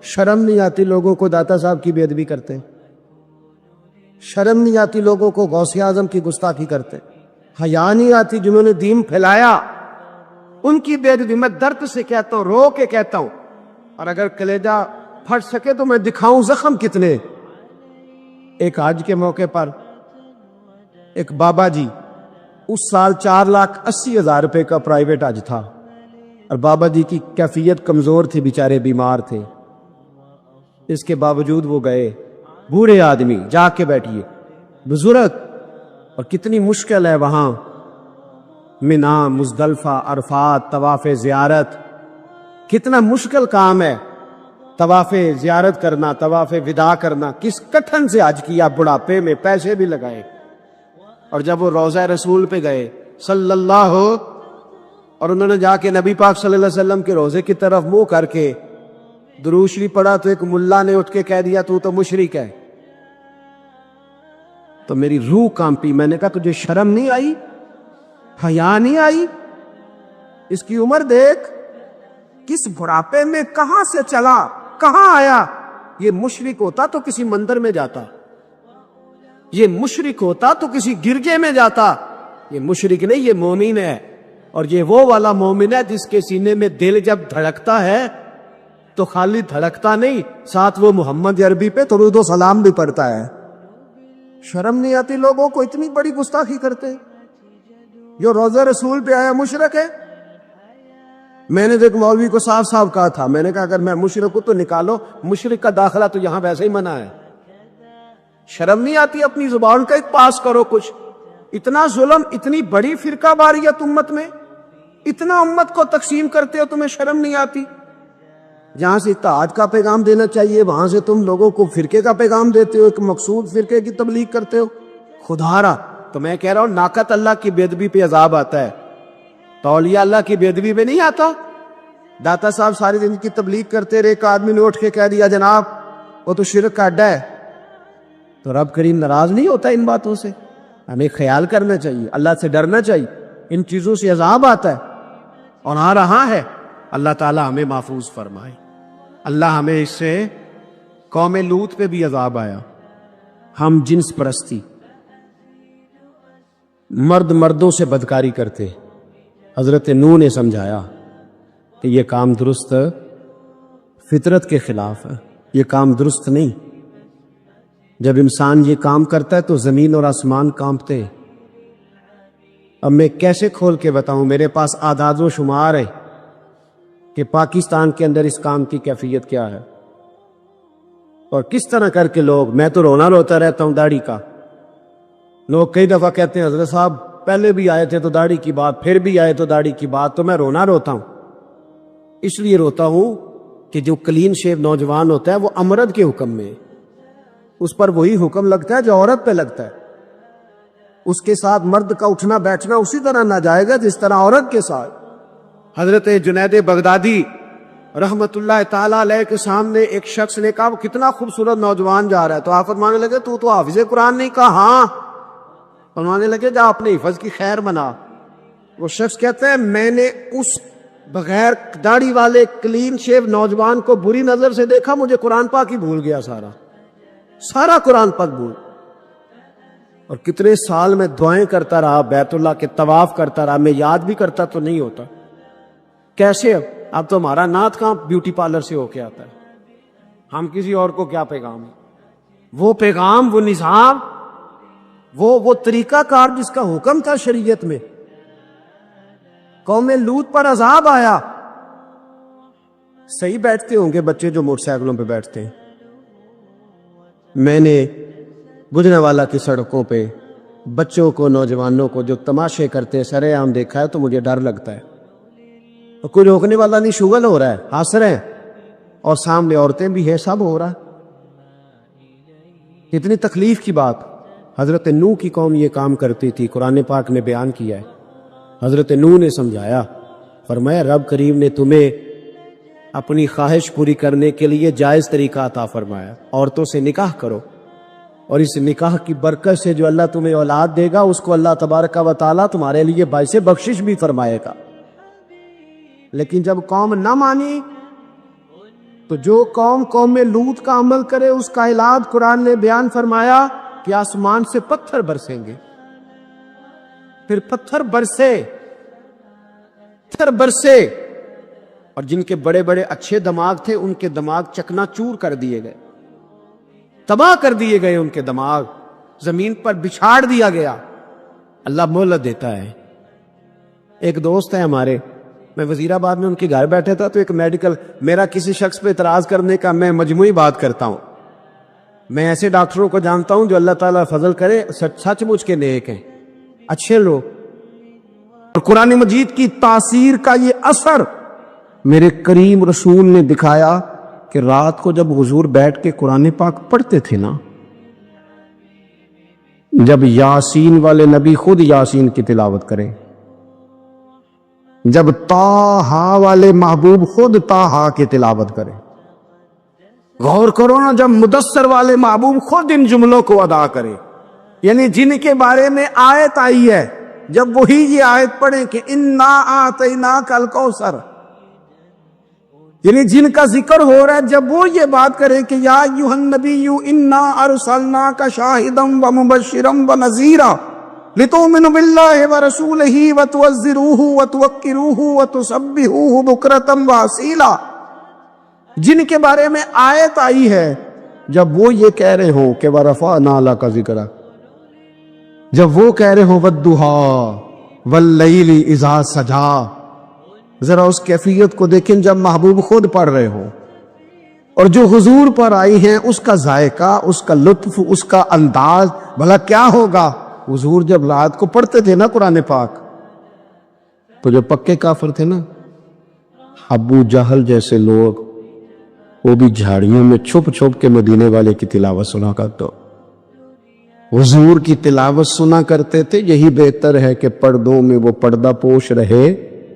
شرم نہیں آتی لوگوں کو داتا صاحب کی بے ادبی کرتے ہیں، شرم نہیں آتی لوگوں کو غوث اعظم کی گستاخی کرتے ہیں، حیا نہیں آتی جنہوں نے دین پھیلایا ان کی بے ادبی؟ میں درد سے کہتا ہوں، رو کے کہتا ہوں، اور اگر کلیجہ پھٹ سکے تو میں دکھاؤں زخم کتنے۔ ایک حج کے موقع پر ایک بابا جی، اس سال 4,80,000 روپے کا پرائیویٹ حج تھا، اور بابا جی کی کیفیت کمزور تھی، بیچارے بیمار تھے، اس کے باوجود وہ گئے۔ بوڑھے آدمی، جا کے بیٹھیے بزرگ، اور کتنی مشکل ہے وہاں منا، مزدلفہ، عرفات، طواف زیارت، کتنا مشکل کام ہے طواف زیارت کرنا، طواف وداع کرنا، کس کٹھن سے حج کیا، بڑھاپے میں پیسے بھی لگائے۔ اور جب وہ روضہ رسول پہ گئے صلی اللہ، اور انہوں نے جا کے نبی پاک صلی اللہ علیہ وسلم کے روضے کی طرف منہ کر کے درود شریف پڑھا تو ایک ملا نے اٹھ کے کہہ دیا تو مشرک ہے۔ تو میری روح کانپی، میں نے کہا تجھے شرم نہیں آئی، حیا نہیں آئی؟ اس کی عمر دیکھ، کس بڑھاپے میں کہاں سے چلا، کہاں آیا۔ یہ مشرک ہوتا تو کسی مندر میں جاتا، یہ مشرک ہوتا تو کسی گرجے میں جاتا، یہ مشرک نہیں، یہ مومن ہے، اور یہ وہ والا مومن ہے جس کے سینے میں دل جب دھڑکتا ہے تو خالی دھڑکتا نہیں، ساتھ وہ محمد عربی پہ درود و سلام بھی پڑھتا ہے۔ شرم نہیں آتی لوگوں کو؟ اتنی بڑی گستاخی کرتے ہیں۔ جو روضہ رسول پہ آیا مشرک ہے۔ میں نے ایک مولوی کو صاف صاف کہا تھا، میں نے کہا اگر میں مشرک ہوں تو نکالو، مشرک کا داخلہ تو یہاں ویسے ہی منع ہے۔ شرم نہیں آتی؟ اپنی زبان کا ایک پاس کرو کچھ۔ اتنا ظلم، اتنی بڑی فرقہ واریت امت میں، اتنا امت کو تقسیم کرتے ہو، تمہیں شرم نہیں آتی؟ جہاں سے اتحاد کا پیغام دینا چاہیے وہاں سے تم لوگوں کو فرقے کا پیغام دیتے ہو، ایک مقصود فرقے کی تبلیغ کرتے ہو۔ خدا را، تو میں کہہ رہا ہوں ناقت اللہ کی بے ادبی پہ عذاب آتا ہے، تو اولیاء اللہ کی بے ادبی پہ نہیں آتا۔ داتا صاحب ساری دن کی تبلیغ کرتے رہے، ایک آدمی نے اٹھ کے کہہ دیا جناب وہ تو شرک کا اڈا ہے، تو رب کریم ناراض نہیں ہوتا ان باتوں سے؟ ہمیں خیال کرنا چاہیے، اللہ سے ڈرنا چاہیے، ان چیزوں سے عذاب آتا ہے اور آ رہا ہے۔ اللہ تعالی ہمیں محفوظ فرمائے۔ اللہ ہمیں اس سے، قوم لوط پہ بھی عذاب آیا، ہم جنس پرستی، مرد مردوں سے بدکاری کرتے۔ حضرت نوح نے سمجھایا کہ یہ کام درست، فطرت کے خلاف ہے، یہ کام درست نہیں۔ جب انسان یہ کام کرتا ہے تو زمین اور آسمان کانپتے ہیں۔ اب میں کیسے کھول کے بتاؤں، میرے پاس اعداد و شمار ہے کہ پاکستان کے اندر اس کام کی کیفیت کیا ہے، اور کس طرح کر کے لوگ، میں تو رونا روتا رہتا ہوں داڑھی کا۔ لوگ کئی دفعہ کہتے ہیں حضرت صاحب پہلے بھی آئے تھے تو داڑھی کی بات، پھر بھی آئے تو داڑھی کی بات، تو میں رونا روتا ہوں۔ اس لیے روتا ہوں کہ جو کلین شیو نوجوان ہوتا ہے وہ امرد کے حکم میں، اس پر وہی حکم لگتا ہے جو عورت پہ لگتا ہے۔ اس کے ساتھ مرد کا اٹھنا بیٹھنا اسی طرح نہ جائے گا جس طرح عورت کے ساتھ۔ حضرت جنید بغدادی رحمت اللہ تعالیٰ علیہ کے سامنے ایک شخص نے کہا وہ کتنا خوبصورت نوجوان جا رہا ہے، تو آپ فرمانے لگے تو حافظ قرآن نہیں؟ کہا ہاں۔ فرمانے لگے جا اپنے حفظ کی خیر منا۔ وہ شخص کہتا ہے میں نے اس بغیر داڑھی والے کلین شیو نوجوان کو بری نظر سے دیکھا، مجھے قرآن پاک ہی بھول گیا، سارا قرآن پاک بھول۔ اور کتنے سال میں دعائیں کرتا رہا، بیت اللہ کے طواف کرتا رہا، میں یاد بھی کرتا تو نہیں ہوتا۔ کیسے اب تو ہمارا نعت کہاں بیوٹی پارلر سے ہو کے آتا ہے، ہم کسی اور کو کیا پیغام ہے؟ وہ پیغام، وہ نظام، وہ طریقہ کار جس کا حکم تھا شریعت میں۔ قوم لوط پر عذاب آیا۔ صحیح بیٹھتے ہوں گے بچے جو موٹر سائیکلوں پہ بیٹھتے ہیں۔ میں نے گجرانوالہ کی سڑکوں پہ بچوں کو، نوجوانوں کو جو تماشے کرتے سر عام دیکھا ہے تو مجھے ڈر لگتا ہے۔ اور کوئی روکنے والا نہیں، شغل ہو رہا ہے، ہنس رہے ہیں، اور سامنے عورتیں بھی ہے، سب ہو رہا ہے۔ اتنی تکلیف کی بات۔ حضرت نوح کی قوم یہ کام کرتی تھی، قرآن پاک نے بیان کیا ہے۔ حضرت نوح نے سمجھایا، فرمایا رب کریم نے تمہیں اپنی خواہش پوری کرنے کے لیے جائز طریقہ عطا فرمایا، عورتوں سے نکاح کرو، اور اس نکاح کی برکت سے جو اللہ تمہیں اولاد دے گا اس کو اللہ تبارک و تعالیٰ تمہارے لیے باعث بخشش بھی فرمائے گا۔ لیکن جب قوم نہ مانی تو جو قوم لوط کا عمل کرے اس کا علاج قرآن نے بیان فرمایا کہ آسمان سے پتھر برسیں گے. پھر پتھر برسے اور جن کے بڑے بڑے اچھے دماغ تھے ان کے دماغ چکنا چور کر دیے گئے، تباہ کر دیے گئے، ان کے دماغ زمین پر بچھاڑ دیا گیا. اللہ مہلت دیتا ہے. ایک دوست ہے ہمارے، میں وزیر آباد میں ان کے گھر بیٹھے تھا تو ایک میڈیکل، میرا کسی شخص پہ اعتراض کرنے کا میں مجموعی بات کرتا ہوں. میں ایسے ڈاکٹروں کو جانتا ہوں جو اللہ تعالیٰ فضل کرے سچ مچ کے نیک ہیں، اچھے لوگ. اور قرآن مجید کی تاثیر کا یہ اثر میرے کریم رسول نے دکھایا کہ رات کو جب حضور بیٹھ کے قرآن پاک پڑھتے تھے نا، جب یاسین والے نبی خود یاسین کی تلاوت کریں، جب طٰہٰ والے محبوب خود طٰہٰ کی تلاوت کریں، غور کرو نا، جب مدثر والے محبوب خود ان جملوں کو ادا کریں، یعنی جن کے بارے میں آیت آئی ہے، جب وہی یہ آیت پڑھیں کہ انا اعطیناک الکوثر، یعنی جن کا ذکر ہو رہا ہے، جب وہ یہ بات کریں کہ یا ایھا النبی انا ارسلناک شاہدا ومبشرا ونذیرا لتؤمنوا باللہ ورسولہ وتعزروہ وتوقروہ وتسبحوہ بکرۃ واصیلا، جن کے بارے میں آیت آئی ہے، جب وہ یہ کہہ رہے ہوں کہ ورفعنا لک ذکرک، جب وہ کہہ رہے ہوں والضحیٰ واللیل اذا سجا، ذرا اس کیفیت کو دیکھیں جب محبوب خود پڑھ رہے ہوں، اور جو حضور پر آئی ہیں اس کا ذائقہ، اس کا لطف، اس کا انداز بھلا کیا ہوگا. حضور جب رات کو پڑھتے تھے نا قرآن پاک تو جو پکے کافر تھے نا، ابو جہل جیسے لوگ، وہ بھی جھاڑیوں میں چھپ چھپ کے مدینے والے کی تلاوت سنا کرتے، حضور کی تلاوت سنا کرتے تھے. یہی بہتر ہے کہ پردوں میں وہ پردہ پوش رہے،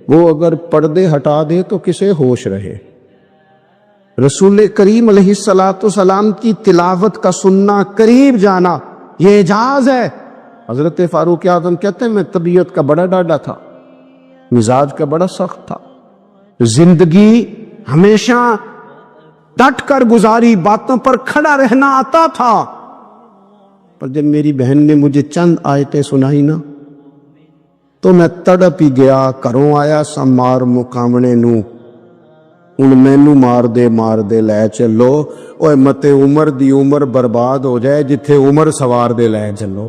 وہ اگر پردے ہٹا دے تو کسے ہوش رہے. رسول کریم علیہ السلام کی تلاوت کا سننا، قریب جانا، یہ اعجاز ہے. حضرت فاروق اعظم کہتے ہیں میں طبیعت کا بڑا ڈاڈا تھا، مزاج کا بڑا سخت تھا، زندگی ہمیشہ ڈٹ کر گزاری، باتوں پر کھڑا رہنا آتا تھا، پر جب میری بہن نے مجھے چند آیتیں سنائی نا تو میں تڑپ ہی گیا. کروں آیا سمار مقامنے نو ان مینو مار دے لے چلو، اوے متے عمر دی عمر برباد ہو جائے جتھے عمر سوار دے لے چلو.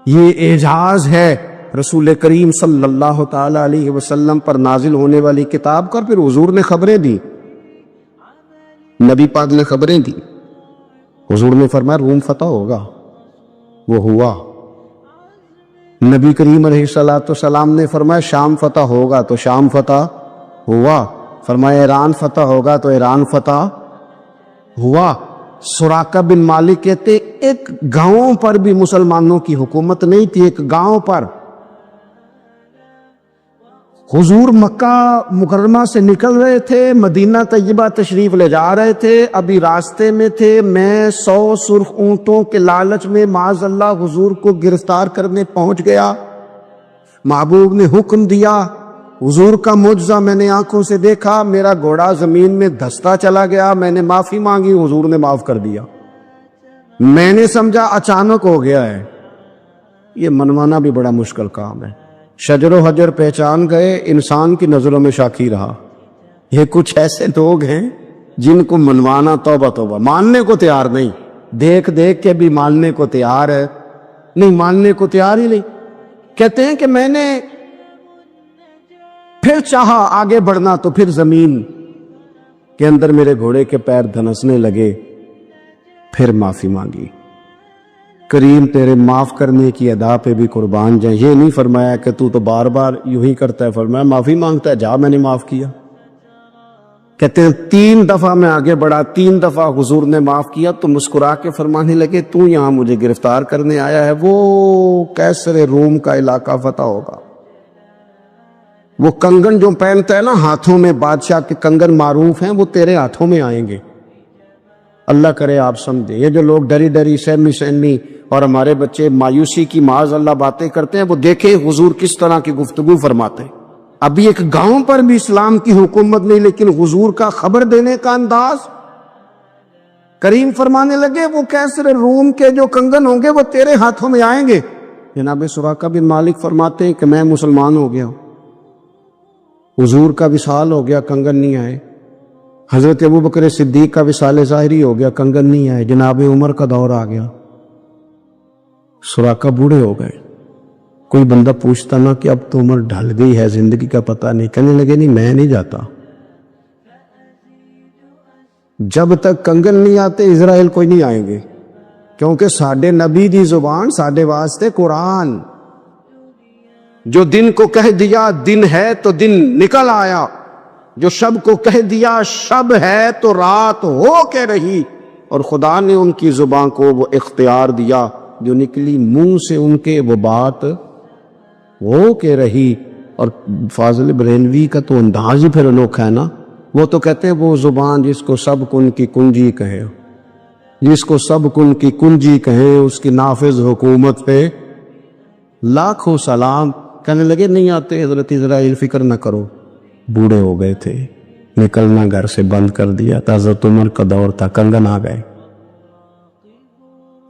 یہ اعجاز ہے رسول کریم صلی اللہ تعالی علیہ وسلم پر نازل ہونے والی کتاب کا. پھر حضور نے خبریں دی، نبی پاک نے خبریں دی. حضور نے فرمایا روم فتح ہوگا، وہ ہوا. نبی کریم علیہ السلام نے فرمایا شام فتح ہوگا، تو شام فتح ہوا. فرمایا ایران فتح ہوگا، تو ایران فتح ہوا. سراقہ بن مالک کہتے ایک گاؤں پر بھی مسلمانوں کی حکومت نہیں تھی، ایک گاؤں پر. حضور مکہ مکرمہ سے نکل رہے تھے، مدینہ طیبہ تشریف لے جا رہے تھے، ابھی راستے میں تھے. میں 100 سرخ اونٹوں کے لالچ میں معاذ اللہ حضور کو گرفتار کرنے پہنچ گیا. محبوب نے حکم دیا، حضور کا معجزہ میں نے آنکھوں سے دیکھا، میرا گھوڑا زمین میں دھستا چلا گیا. میں نے معافی مانگی، حضور نے معاف کر دیا. میں نے سمجھا اچانک ہو گیا ہے. یہ منوانا بھی بڑا مشکل کام ہے. شجر و حجر پہچان گئے، انسان کی نظروں میں شاکی رہا. یہ کچھ ایسے لوگ ہیں جن کو منوانا توبہ توبہ، ماننے کو تیار نہیں، دیکھ دیکھ کے بھی ماننے کو تیار ہے نہیں، ماننے کو تیار ہی نہیں. کہتے ہیں کہ میں نے پھر چاہا آگے بڑھنا تو پھر زمین کے اندر میرے گھوڑے کے پیر دھنسنے لگے، پھر معافی مانگی. کریم تیرے معاف کرنے کی ادا پہ بھی قربان جائیں. یہ نہیں فرمایا کہ تو بار بار یوں ہی کرتا ہے، فرمایا معافی مانگتا ہے، جا میں نے معاف کیا. کہتے ہیں 3 دفعہ میں آگے بڑھا، 3 دفعہ حضور نے معاف کیا تو مسکرا کے فرمانے لگے تو یہاں مجھے گرفتار کرنے آیا ہے، وہ کیسر روم کا علاقہ فتح ہوگا. وہ کنگن جو پہنتا ہے نا ہاتھوں میں، بادشاہ کے کنگن معروف ہیں، وہ تیرے ہاتھوں میں آئیں گے. اللہ کرے آپ سمجھیں. یہ جو لوگ ڈری ڈری سہمی اور ہمارے بچے مایوسی کی معاذ اللہ باتیں کرتے ہیں، وہ دیکھیں حضور کس طرح کی گفتگو فرماتے ہیں. ابھی ایک گاؤں پر بھی اسلام کی حکومت نہیں، لیکن حضور کا خبر دینے کا انداز۔ کریم فرمانے لگے وہ کیسر روم کے جو کنگن ہوں گے وہ تیرے ہاتھوں میں آئیں گے۔ جناب سراقہ بن مالک فرماتے ہیں کہ میں مسلمان ہو گیا، حضور کا وصال ہو گیا، کنگن نہیں آئے۔ حضرت ابوبکر صدیق کا وصال ظاہری ہو گیا، کنگن نہیں آئے۔ جناب عمر کا دور آ گیا، سراقہ بوڑھے ہو گئے۔ کوئی بندہ پوچھتا نا کہ اب تو عمر ڈھل گئی ہے، زندگی کا پتہ نہیں، کہنے لگے نہیں میں نہیں جاتا، جب تک کنگن نہیں آتے اسرائیل کوئی نہیں آئیں گے، کیونکہ ساڈے نبی دی زبان ساڈے واسطے قرآن، جو دن کو کہہ دیا دن ہے تو دن نکل آیا، جو شب کو کہہ دیا شب ہے تو رات ہو کے رہی، اور خدا نے ان کی زبان کو وہ اختیار دیا، جو نکلی منہ سے ان کے وہ بات ہو کے رہی۔ اور فاضل بریلوی کا تو انداز ہی پھر انوکھا ہے نا، وہ تو کہتے ہیں وہ زبان جس کو سب کن کی کنجی کہے، جس کو سب کن کی کنجی کہے، اس کی نافذ حکومت پہ لاکھوں سلام۔ کہنے لگے نہیں آتے حضرت اسرائیل، فکر نہ کرو، بوڑھے ہو گئے تھے، نکلنا گھر سے بند کر دیا تھا، حضرت عمر کا دور تھا، کنگن آ گئے۔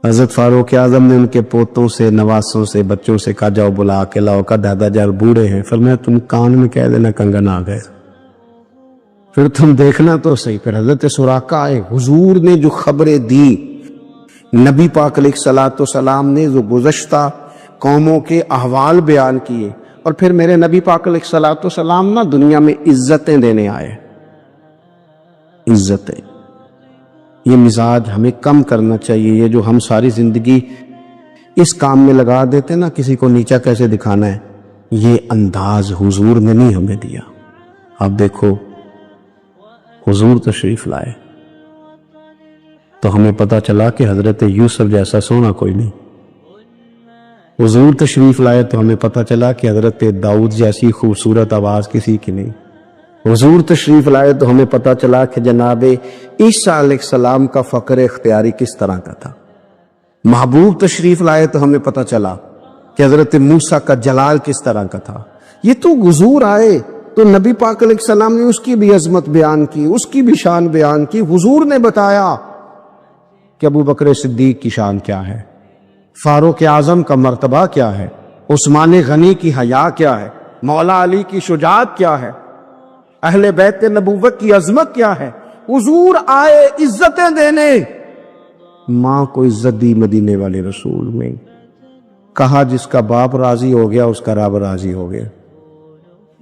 حضرت فاروق اعظم نے ان کے پوتوں سے، نواسوں سے، بچوں سے کہا جاؤ بلا کے لاؤ، کا دادا جان بوڑھے ہیں، فرمایا تم کان میں کہہ دینا کنگن آ گئے، پھر تم دیکھنا تو صحیح۔ پھر حضرت سراقہ آئے، حضور نے جو خبریں دی، نبی پاک علیہ الصلوۃ والسلام نے جو گزشتہ قوموں کے احوال بیان کیے، اور پھر میرے نبی پاک علیہ الصلوۃ والسلام نا دنیا میں عزتیں دینے آئے، عزتیں۔ یہ مزاج ہمیں کم کرنا چاہیے، یہ جو ہم ساری زندگی اس کام میں لگا دیتے نا کسی کو نیچا کیسے دکھانا ہے، یہ انداز حضور نے نہیں ہمیں دیا۔ اب دیکھو حضور تشریف لائے تو ہمیں پتہ چلا کہ حضرت یوسف جیسا سونا کوئی نہیں، حضور تشریف لائے تو ہمیں پتہ چلا کہ حضرت داؤد جیسی خوبصورت آواز کسی کی نہیں، حضور تشریف لائے تو ہمیں پتہ چلا کہ جناب عیسیٰ علیہ السلام کا فقر اختیاری کس طرح کا تھا، محبوب تشریف لائے تو ہمیں پتہ چلا کہ حضرت موسیٰ کا جلال کس طرح کا تھا۔ یہ تو حضور آئے تو نبی پاک علیہ السلام نے اس کی بھی عظمت بیان کی، اس کی بھی شان بیان کی، حضور نے بتایا کہ ابوبکر صدیق کی شان کیا ہے، فاروق اعظم کا مرتبہ کیا ہے، عثمان غنی کی حیا کیا ہے، مولا علی کی شجاعت کیا ہے، اہل بیت نبوت کی عظمت کیا ہے۔ حضور آئے عزتیں دینے، ماں کو عزت دی مدینے والے رسول میں، کہا جس کا باپ راضی ہو گیا اس کا رب راضی ہو گیا،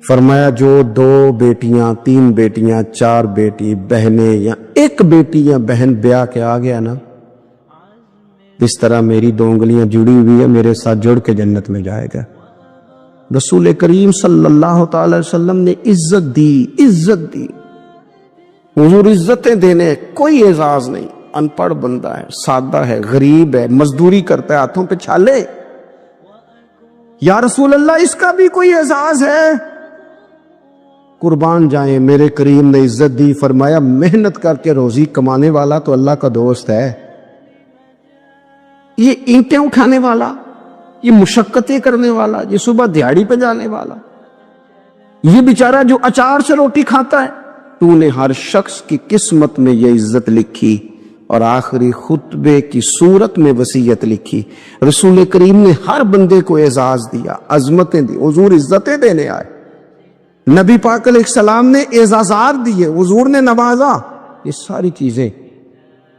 فرمایا جو 2 بیٹیاں 3 بیٹیاں 4 بیٹی بہنیں یا ایک بیٹی یا بہن بیاہ کے آ گیا نا، اس طرح میری 2 انگلیاں جڑی ہوئی ہے، میرے ساتھ جڑ کے جنت میں جائے گا۔ رسول کریم صلی اللہ تعالی وسلم نے عزت دی، عزت دی۔ حضور عزتیں دینے، کوئی اعزاز نہیں، ان پڑھ بندہ ہے، سادہ ہے، غریب ہے، مزدوری کرتا ہے، ہاتھوں پہ چھالے، یا رسول اللہ اس کا بھی کوئی اعزاز ہے؟ قربان جائیں، میرے کریم نے عزت دی، فرمایا محنت کر کے روزی کمانے والا تو اللہ کا دوست ہے، یہ اینٹیں اٹھانے والا، یہ مشقتیں کرنے والا، یہ صبح دیہڑی پہ جانے والا، یہ بیچارہ جو اچار سے روٹی کھاتا ہے، تو نے ہر شخص کی قسمت میں یہ عزت لکھی اور آخری خطبے کی صورت میں وصیت لکھی۔ رسول کریم نے ہر بندے کو اعزاز دیا، عظمتیں دی، حضور عزتیں دینے آئے، نبی پاک علیہ السلام نے اعزازات دیے، حضور نے نوازا، یہ ساری چیزیں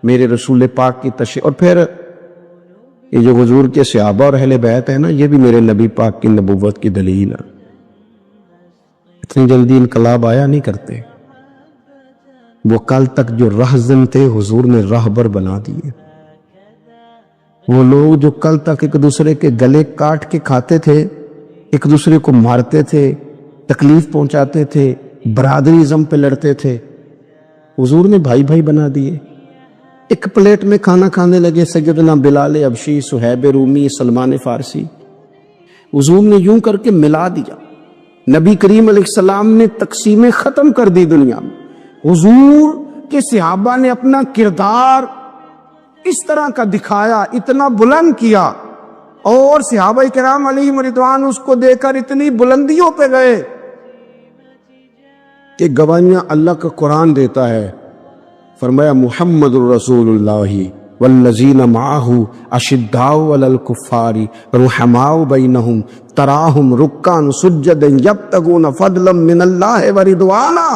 میرے رسول پاک کی تشریف۔ اور پھر یہ جو حضور کے صحابہ اور اہل بیت ہیں نا، یہ بھی میرے نبی پاک کی نبوت کی دلیل ہے، اتنی جلدی انقلاب آیا نہیں کرتے، وہ کل تک جو رہزن تھے حضور نے راہبر بنا دیے، وہ لوگ جو کل تک ایک دوسرے کے گلے کاٹ کے کھاتے تھے، ایک دوسرے کو مارتے تھے، تکلیف پہنچاتے تھے، برادری ازم پہ لڑتے تھے، حضور نے بھائی بھائی بنا دیے، ایک پلیٹ میں کھانا کھانے لگے، سیدنا بلال حبشی، صہیب رومی، سلمان فارسی، حضور نے یوں کر کے ملا دیا۔ نبی کریم علیہ السلام نے تقسیمیں ختم کر دی دنیا میں، حضور کے صحابہ نے اپنا کردار اس طرح کا دکھایا، اتنا بلند کیا، اور صحابہ کرام علیہم رضوان اس کو دیکھ کر اتنی بلندیوں پہ گئے کہ گواہیاں اللہ کا قرآن دیتا ہے. فرمایا محمد الرسول اللہ والذین معہ اشداء علی الکفار رحماء بینہم تراہم رکعا سجدا یبتغون فضلا من اللہ ورضوانا.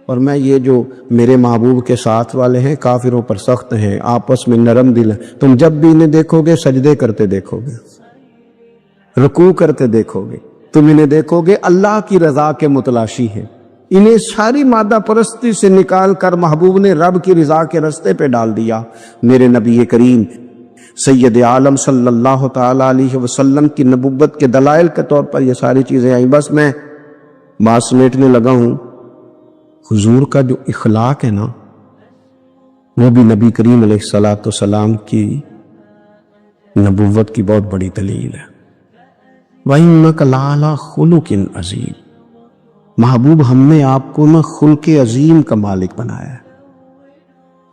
اور میں یہ جو میرے محبوب کے ساتھ والے ہیں کافروں پر سخت ہیں، آپس میں نرم دل ہیں. تم جب بھی انہیں دیکھو گے سجدے کرتے دیکھو گے، رکوع کرتے دیکھو گے، تم انہیں دیکھو گے اللہ کی رضا کے متلاشی ہیں. انہیں ساری مادہ پرستی سے نکال کر محبوب نے رب کی رضا کے رستے پہ ڈال دیا. میرے نبی کریم سید عالم صلی اللہ تعالی علیہ وسلم کی نبوت کے دلائل کے طور پر یہ ساری چیزیں آئیں. بس میں بات سمیٹنے لگا ہوں. حضور کا جو اخلاق ہے نا، وہ بھی نبی کریم علیہ الصلوۃ والسلام کی نبوت کی بہت بڑی دلیل ہے. وَإِنَّكَ لَعَلَىٰ خُلُقٍ عَظِيمٍ. محبوب ہم نے آپ کو نا خلق عظیم کا مالک بنایا ہے.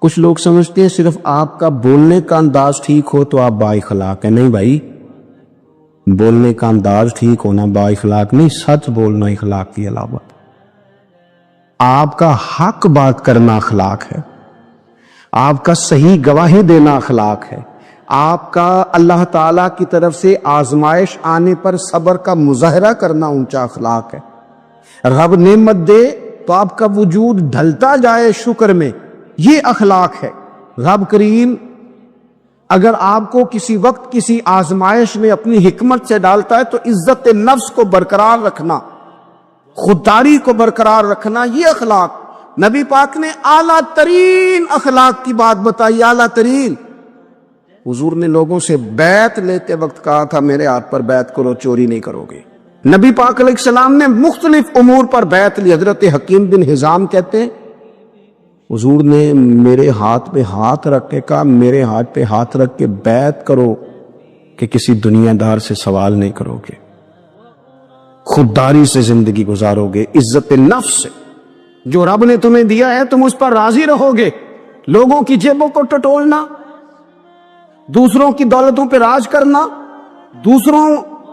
کچھ لوگ سمجھتے ہیں صرف آپ کا بولنے کا انداز ٹھیک ہو تو آپ با اخلاق ہیں. نہیں بھائی، بولنے کا انداز ٹھیک ہونا با اخلاق نہیں، سچ بولنا اخلاق کی علامت. آپ کا حق بات کرنا اخلاق ہے، آپ کا صحیح گواہی دینا اخلاق ہے، آپ کا اللہ تعالیٰ کی طرف سے آزمائش آنے پر صبر کا مظاہرہ کرنا اونچا اخلاق ہے. رب نعمت دے تو آپ کا وجود ڈھلتا جائے شکر میں، یہ اخلاق ہے. رب کریم اگر آپ کو کسی وقت کسی آزمائش میں اپنی حکمت سے ڈالتا ہے تو عزت نفس کو برقرار رکھنا، خودداری کو برقرار رکھنا، یہ اخلاق. نبی پاک نے اعلیٰ ترین اخلاق کی بات بتائی، اعلیٰ ترین. حضور نے لوگوں سے بیعت لیتے وقت کہا تھا میرے ہاتھ پر بیعت کرو، چوری نہیں کرو گے. نبی پاک علیہ السلام نے مختلف امور پر بیعت لی. حضرت حکیم بن حزام کہتے ہیں حضور نے میرے ہاتھ پہ ہاتھ رکھ کے کہا میرے ہاتھ پہ ہاتھ رکھ کے بیعت کرو کہ کسی دنیا دار سے سوال نہیں کرو گے، خودداری سے زندگی گزارو گے، عزت نفس سے. جو رب نے تمہیں دیا ہے تم اس پر راضی رہو گے. لوگوں کی جیبوں کو ٹٹولنا، دوسروں کی دولتوں پہ راج کرنا، دوسروں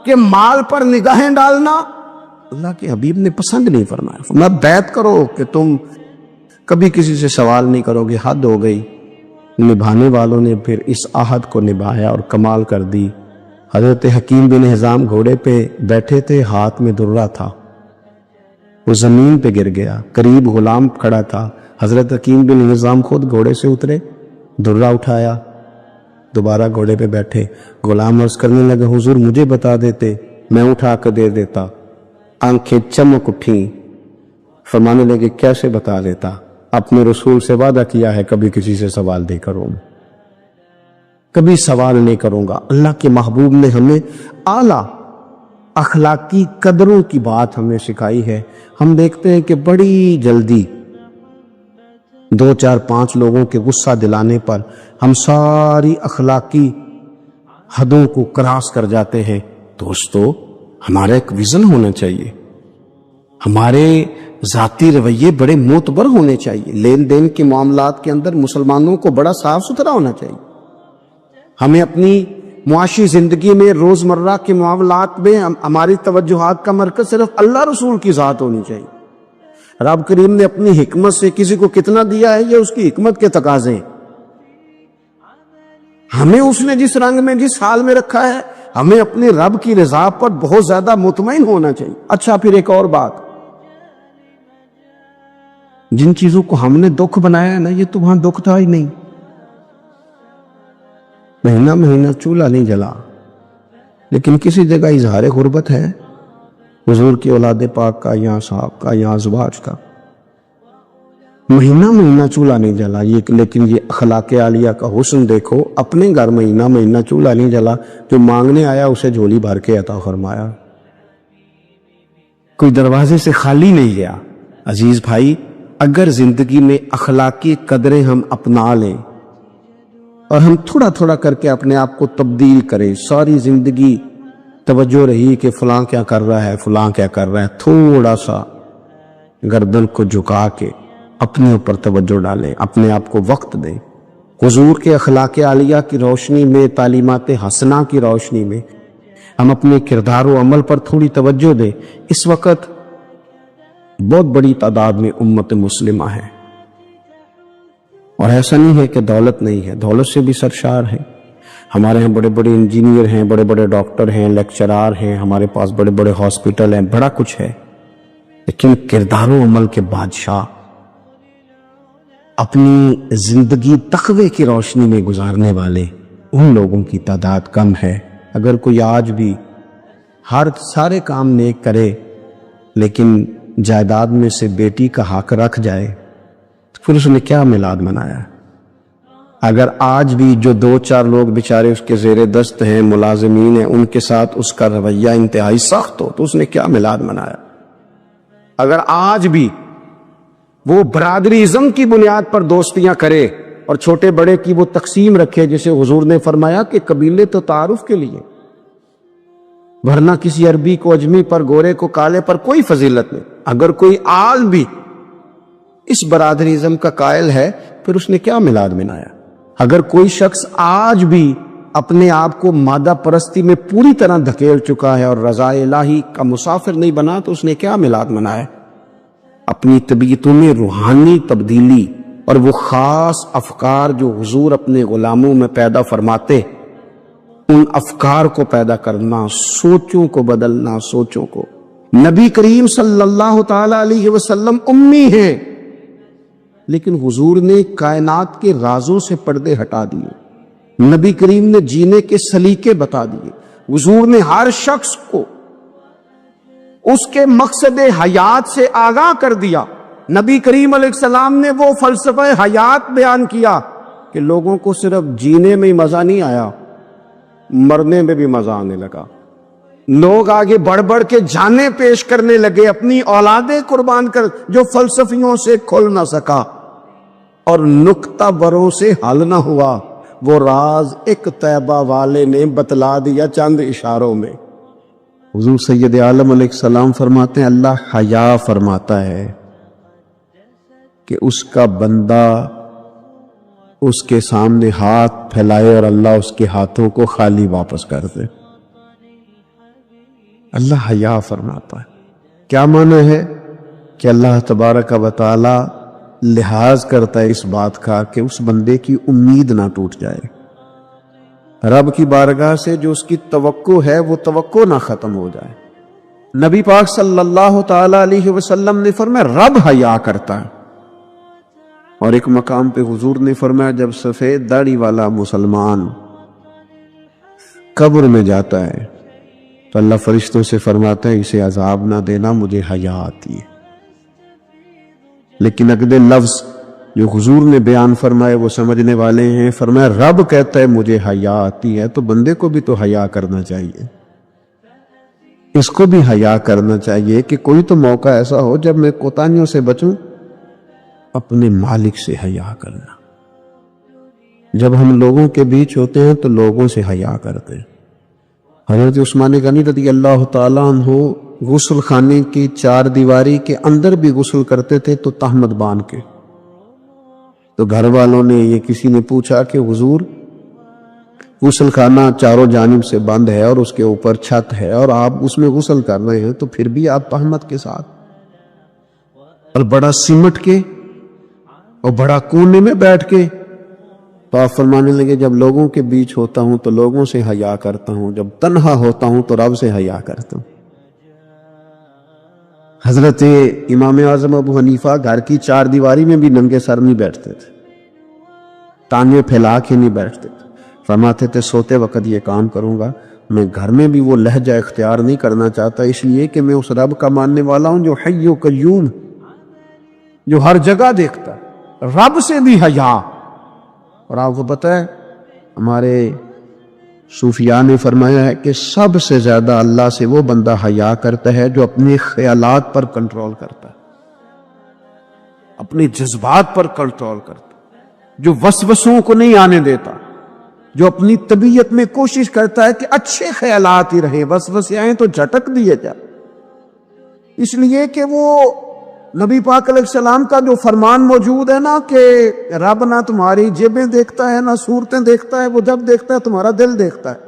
کے مال پر نگاہیں ڈالنا اللہ کے حبیب نے پسند نہیں فرمایا. فرمایا بیعت کرو کہ تم کبھی کسی سے سوال نہیں کرو گے. حد ہو گئی. نبھانے والوں نے پھر اس عہد کو نبھایا اور کمال کر دی. حضرت حکیم بن حزام گھوڑے پہ بیٹھے تھے، ہاتھ میں درہ تھا، وہ زمین پہ گر گیا. قریب غلام کھڑا تھا. حضرت حکیم بن حزام خود گھوڑے سے اترے، درہ اٹھایا، دوبارہ گھوڑے پہ بیٹھے. غلام عرض کرنے لگا حضور مجھے بتا دیتے میں اٹھا کر دے دیتا. آنکھیں چمک اٹھیں. فرمانے لگے کیسے بتا دیتا؟ اپنے رسول سے وعدہ کیا ہے کبھی کسی سے سوال نہیں کروں گا، کبھی سوال نہیں کروں گا. اللہ کے محبوب نے ہمیں اعلیٰ اخلاقی قدروں کی بات ہمیں سکھائی ہے. ہم دیکھتے ہیں کہ بڑی جلدی 2 4 5 لوگوں کے غصہ دلانے پر ہم ساری اخلاقی حدوں کو کراس کر جاتے ہیں. دوستو ہمارا ایک ویژن ہونا چاہیے، ہمارے ذاتی رویے بڑے معتبر ہونے چاہیے. لین دین کے معاملات کے اندر مسلمانوں کو بڑا صاف ستھرا ہونا چاہیے. ہمیں اپنی معاشی زندگی میں روزمرہ کے معاملات میں ہماری توجہات کا مرکز صرف اللہ رسول کی ذات ہونی چاہیے. رب کریم نے اپنی حکمت سے کسی کو کتنا دیا ہے یہ اس کی حکمت کے تقاضے ہیں. ہمیں اس نے جس رنگ میں جس حال میں رکھا ہے ہمیں اپنے رب کی رضا پر بہت زیادہ مطمئن ہونا چاہیے. اچھا پھر ایک اور بات، جن چیزوں کو ہم نے دکھ بنایا ہے نا یہ تو وہاں دکھ تھا ہی نہیں. مہینہ مہینہ چولہا نہیں جلا، لیکن کسی جگہ اظہار غربت ہے. حضور کی اولاد پاک کا، یہاں صاحب کا، یہاں ازواج کا مہینہ مہینہ چولہا نہیں جلا. لیکن یہ اخلاق عالیہ کا حسن دیکھو. اپنے گھر مہینہ مہینہ چولہا نہیں جلا، جو مانگنے آیا اسے جھولی بھر کے عطا فرمایا، کوئی دروازے سے خالی نہیں گیا. عزیز بھائی، اگر زندگی میں اخلاقی قدریں ہم اپنا لیں اور ہم تھوڑا تھوڑا کر کے اپنے آپ کو تبدیل کریں، ساری زندگی توجہ رہی کہ فلاں کیا کر رہا ہے، فلاں کیا کر رہا ہے، تھوڑا سا گردن کو جھکا کے اپنے اوپر توجہ ڈالیں، اپنے آپ کو وقت دیں. حضور کے اخلاق عالیہ کی روشنی میں، تعلیمات حسنہ کی روشنی میں ہم اپنے کردار و عمل پر تھوڑی توجہ دیں. اس وقت بہت بڑی تعداد میں امت مسلمہ ہے، اور ایسا نہیں ہے کہ دولت نہیں ہے، دولت سے بھی سرشار ہے۔ ہمارے ہاں بڑے بڑے انجینئر ہیں، بڑے بڑے ڈاکٹر ہیں، لیکچرار ہیں، ہمارے پاس بڑے بڑے ہاسپٹل ہیں، بڑا کچھ ہے، لیکن کردار و عمل کے بادشاہ اپنی زندگی تقوی کی روشنی میں گزارنے والے ان لوگوں کی تعداد کم ہے۔ اگر کوئی آج بھی سارے کام نیک کرے لیکن جائیداد میں سے بیٹی کا حق رکھ جائے تو پھر اس نے کیا میلاد منایا؟ اگر آج بھی جو 2-4 لوگ بیچارے اس کے زیر دست ہیں، ملازمین ہیں، ان کے ساتھ اس کا رویہ انتہائی سخت ہو تو اس نے کیا میلاد منایا؟ اگر آج بھی وہ برادری ازم کی بنیاد پر دوستیاں کرے اور چھوٹے بڑے کی وہ تقسیم رکھے، جسے حضور نے فرمایا کہ قبیلے تو تعارف کے لیے، ورنہ کسی عربی کو اجمی پر، گورے کو کالے پر کوئی فضیلت نہیں۔ اگر کوئی آج بھی اس برادری ازم کا قائل ہے پھر اس نے کیا میلاد منایا؟ اگر کوئی شخص آج بھی اپنے آپ کو مادہ پرستی میں پوری طرح دھکیل چکا ہے اور رضا الہی کا مسافر نہیں بنا تو اس نے کیا میلاد منایا؟ اپنی طبیعتوں میں روحانی تبدیلی اور وہ خاص افکار جو حضور اپنے غلاموں میں پیدا فرماتے، ان افکار کو پیدا کرنا، سوچوں کو بدلنا، سوچوں کو۔ نبی کریم صلی اللہ تعالی علیہ وسلم امی ہیں، لیکن حضور نے کائنات کے رازوں سے پردے ہٹا دیے، نبی کریم نے جینے کے سلیقے بتا دیے، حضور نے ہر شخص کو اس کے مقصد حیات سے آگاہ کر دیا۔ نبی کریم علیہ السلام نے وہ فلسفہ حیات بیان کیا کہ لوگوں کو صرف جینے میں ہی مزہ نہیں آیا، مرنے میں بھی مزہ آنے لگا۔ لوگ آگے بڑھ بڑھ کے جانیں پیش کرنے لگے، اپنی اولادیں قربان کر، جو فلسفیوں سے کھل نہ سکا اور نکتہ بروں سے حل نہ ہوا، وہ راز ایک طیبہ والے نے بتلا دیا چند اشاروں میں۔ حضور سید عالم علیہ السلام فرماتے ہیں اللہ حیا فرماتا ہے کہ اس کا بندہ اس کے سامنے ہاتھ پھیلائے اور اللہ اس کے ہاتھوں کو خالی واپس کر دے۔ اللہ حیا فرماتا ہے۔ کیا معنی ہے؟ کہ اللہ تبارک و تعالی لحاظ کرتا ہے اس بات کا کہ اس بندے کی امید نہ ٹوٹ جائے، رب کی بارگاہ سے جو اس کی توقع ہے وہ توقع نہ ختم ہو جائے۔ نبی پاک صلی اللہ تعالی علیہ وسلم نے فرمایا رب حیا کرتا ہے، اور ایک مقام پہ حضور نے فرمایا جب سفید داڑھی والا مسلمان قبر میں جاتا ہے تو اللہ فرشتوں سے فرماتا ہے اسے عذاب نہ دینا، مجھے حیا آتی ہے۔ لیکن اگلے لفظ جو حضور نے بیان فرمائے وہ سمجھنے والے ہیں، فرمایا رب کہتا ہے مجھے حیا آتی ہے، تو بندے کو بھی تو حیا کرنا چاہیے، اس کو بھی حیا کرنا چاہیے کہ کوئی تو موقع ایسا ہو جب میں کوتاہیوں سے بچوں، اپنے مالک سے حیا کرنا۔ جب ہم لوگوں کے بیچ ہوتے ہیں تو لوگوں سے حیا کرتے ہیں۔ حضرت عثمان غنی رضی اللہ تعالیٰ عنہ غسل خانے کی 4 دیواری کے اندر بھی غسل کرتے تھے تو تہمت باندھ کے۔ تو گھر والوں نے یہ کسی نے پوچھا کہ حضور غسل خانہ چاروں جانب سے بند ہے اور اس کے اوپر چھت ہے اور آپ اس میں غسل کر رہے ہیں تو پھر بھی آپ تہمت کے ساتھ، اور بڑا سمٹ کے اور بڑا کونے میں بیٹھ کے۔ تو آپ فرمانے لگے جب لوگوں کے بیچ ہوتا ہوں تو لوگوں سے حیا کرتا ہوں، جب تنہا ہوتا ہوں تو رب سے حیا کرتا ہوں۔ حضرت امام اعظم ابو حنیفہ گھر کی 4 دیواری میں بھی ننگے سر نہیں بیٹھتے تھے، ٹانگیں پھیلا کے نہیں بیٹھتے تھے، فرماتے تھے سوتے وقت یہ کام کروں گا، میں گھر میں بھی وہ لہجہ اختیار نہیں کرنا چاہتا، اس لیے کہ میں اس رب کا ماننے والا ہوں جو حی و قیوم، جو ہر جگہ دیکھتا ہے، رب سے بھی حیا۔ اور آپ کو پتہ ہے ہمارے صوفیاء نے فرمایا ہے کہ سب سے زیادہ اللہ سے وہ بندہ حیا کرتا ہے جو اپنے خیالات پر کنٹرول کرتا ہے، اپنے جذبات پر کنٹرول کرتا ہے، جو وسوسوں کو نہیں آنے دیتا، جو اپنی طبیعت میں کوشش کرتا ہے کہ اچھے خیالات ہی رہیں، وسوسے آئیں تو جھٹک دیے جائیں، اس لیے کہ وہ نبی پاک علیہ السلام کا جو فرمان موجود ہے نا کہ رب نہ تمہاری جیبیں دیکھتا ہے نہ صورتیں دیکھتا ہے، وہ جب دیکھتا ہے تمہارا دل دیکھتا ہے۔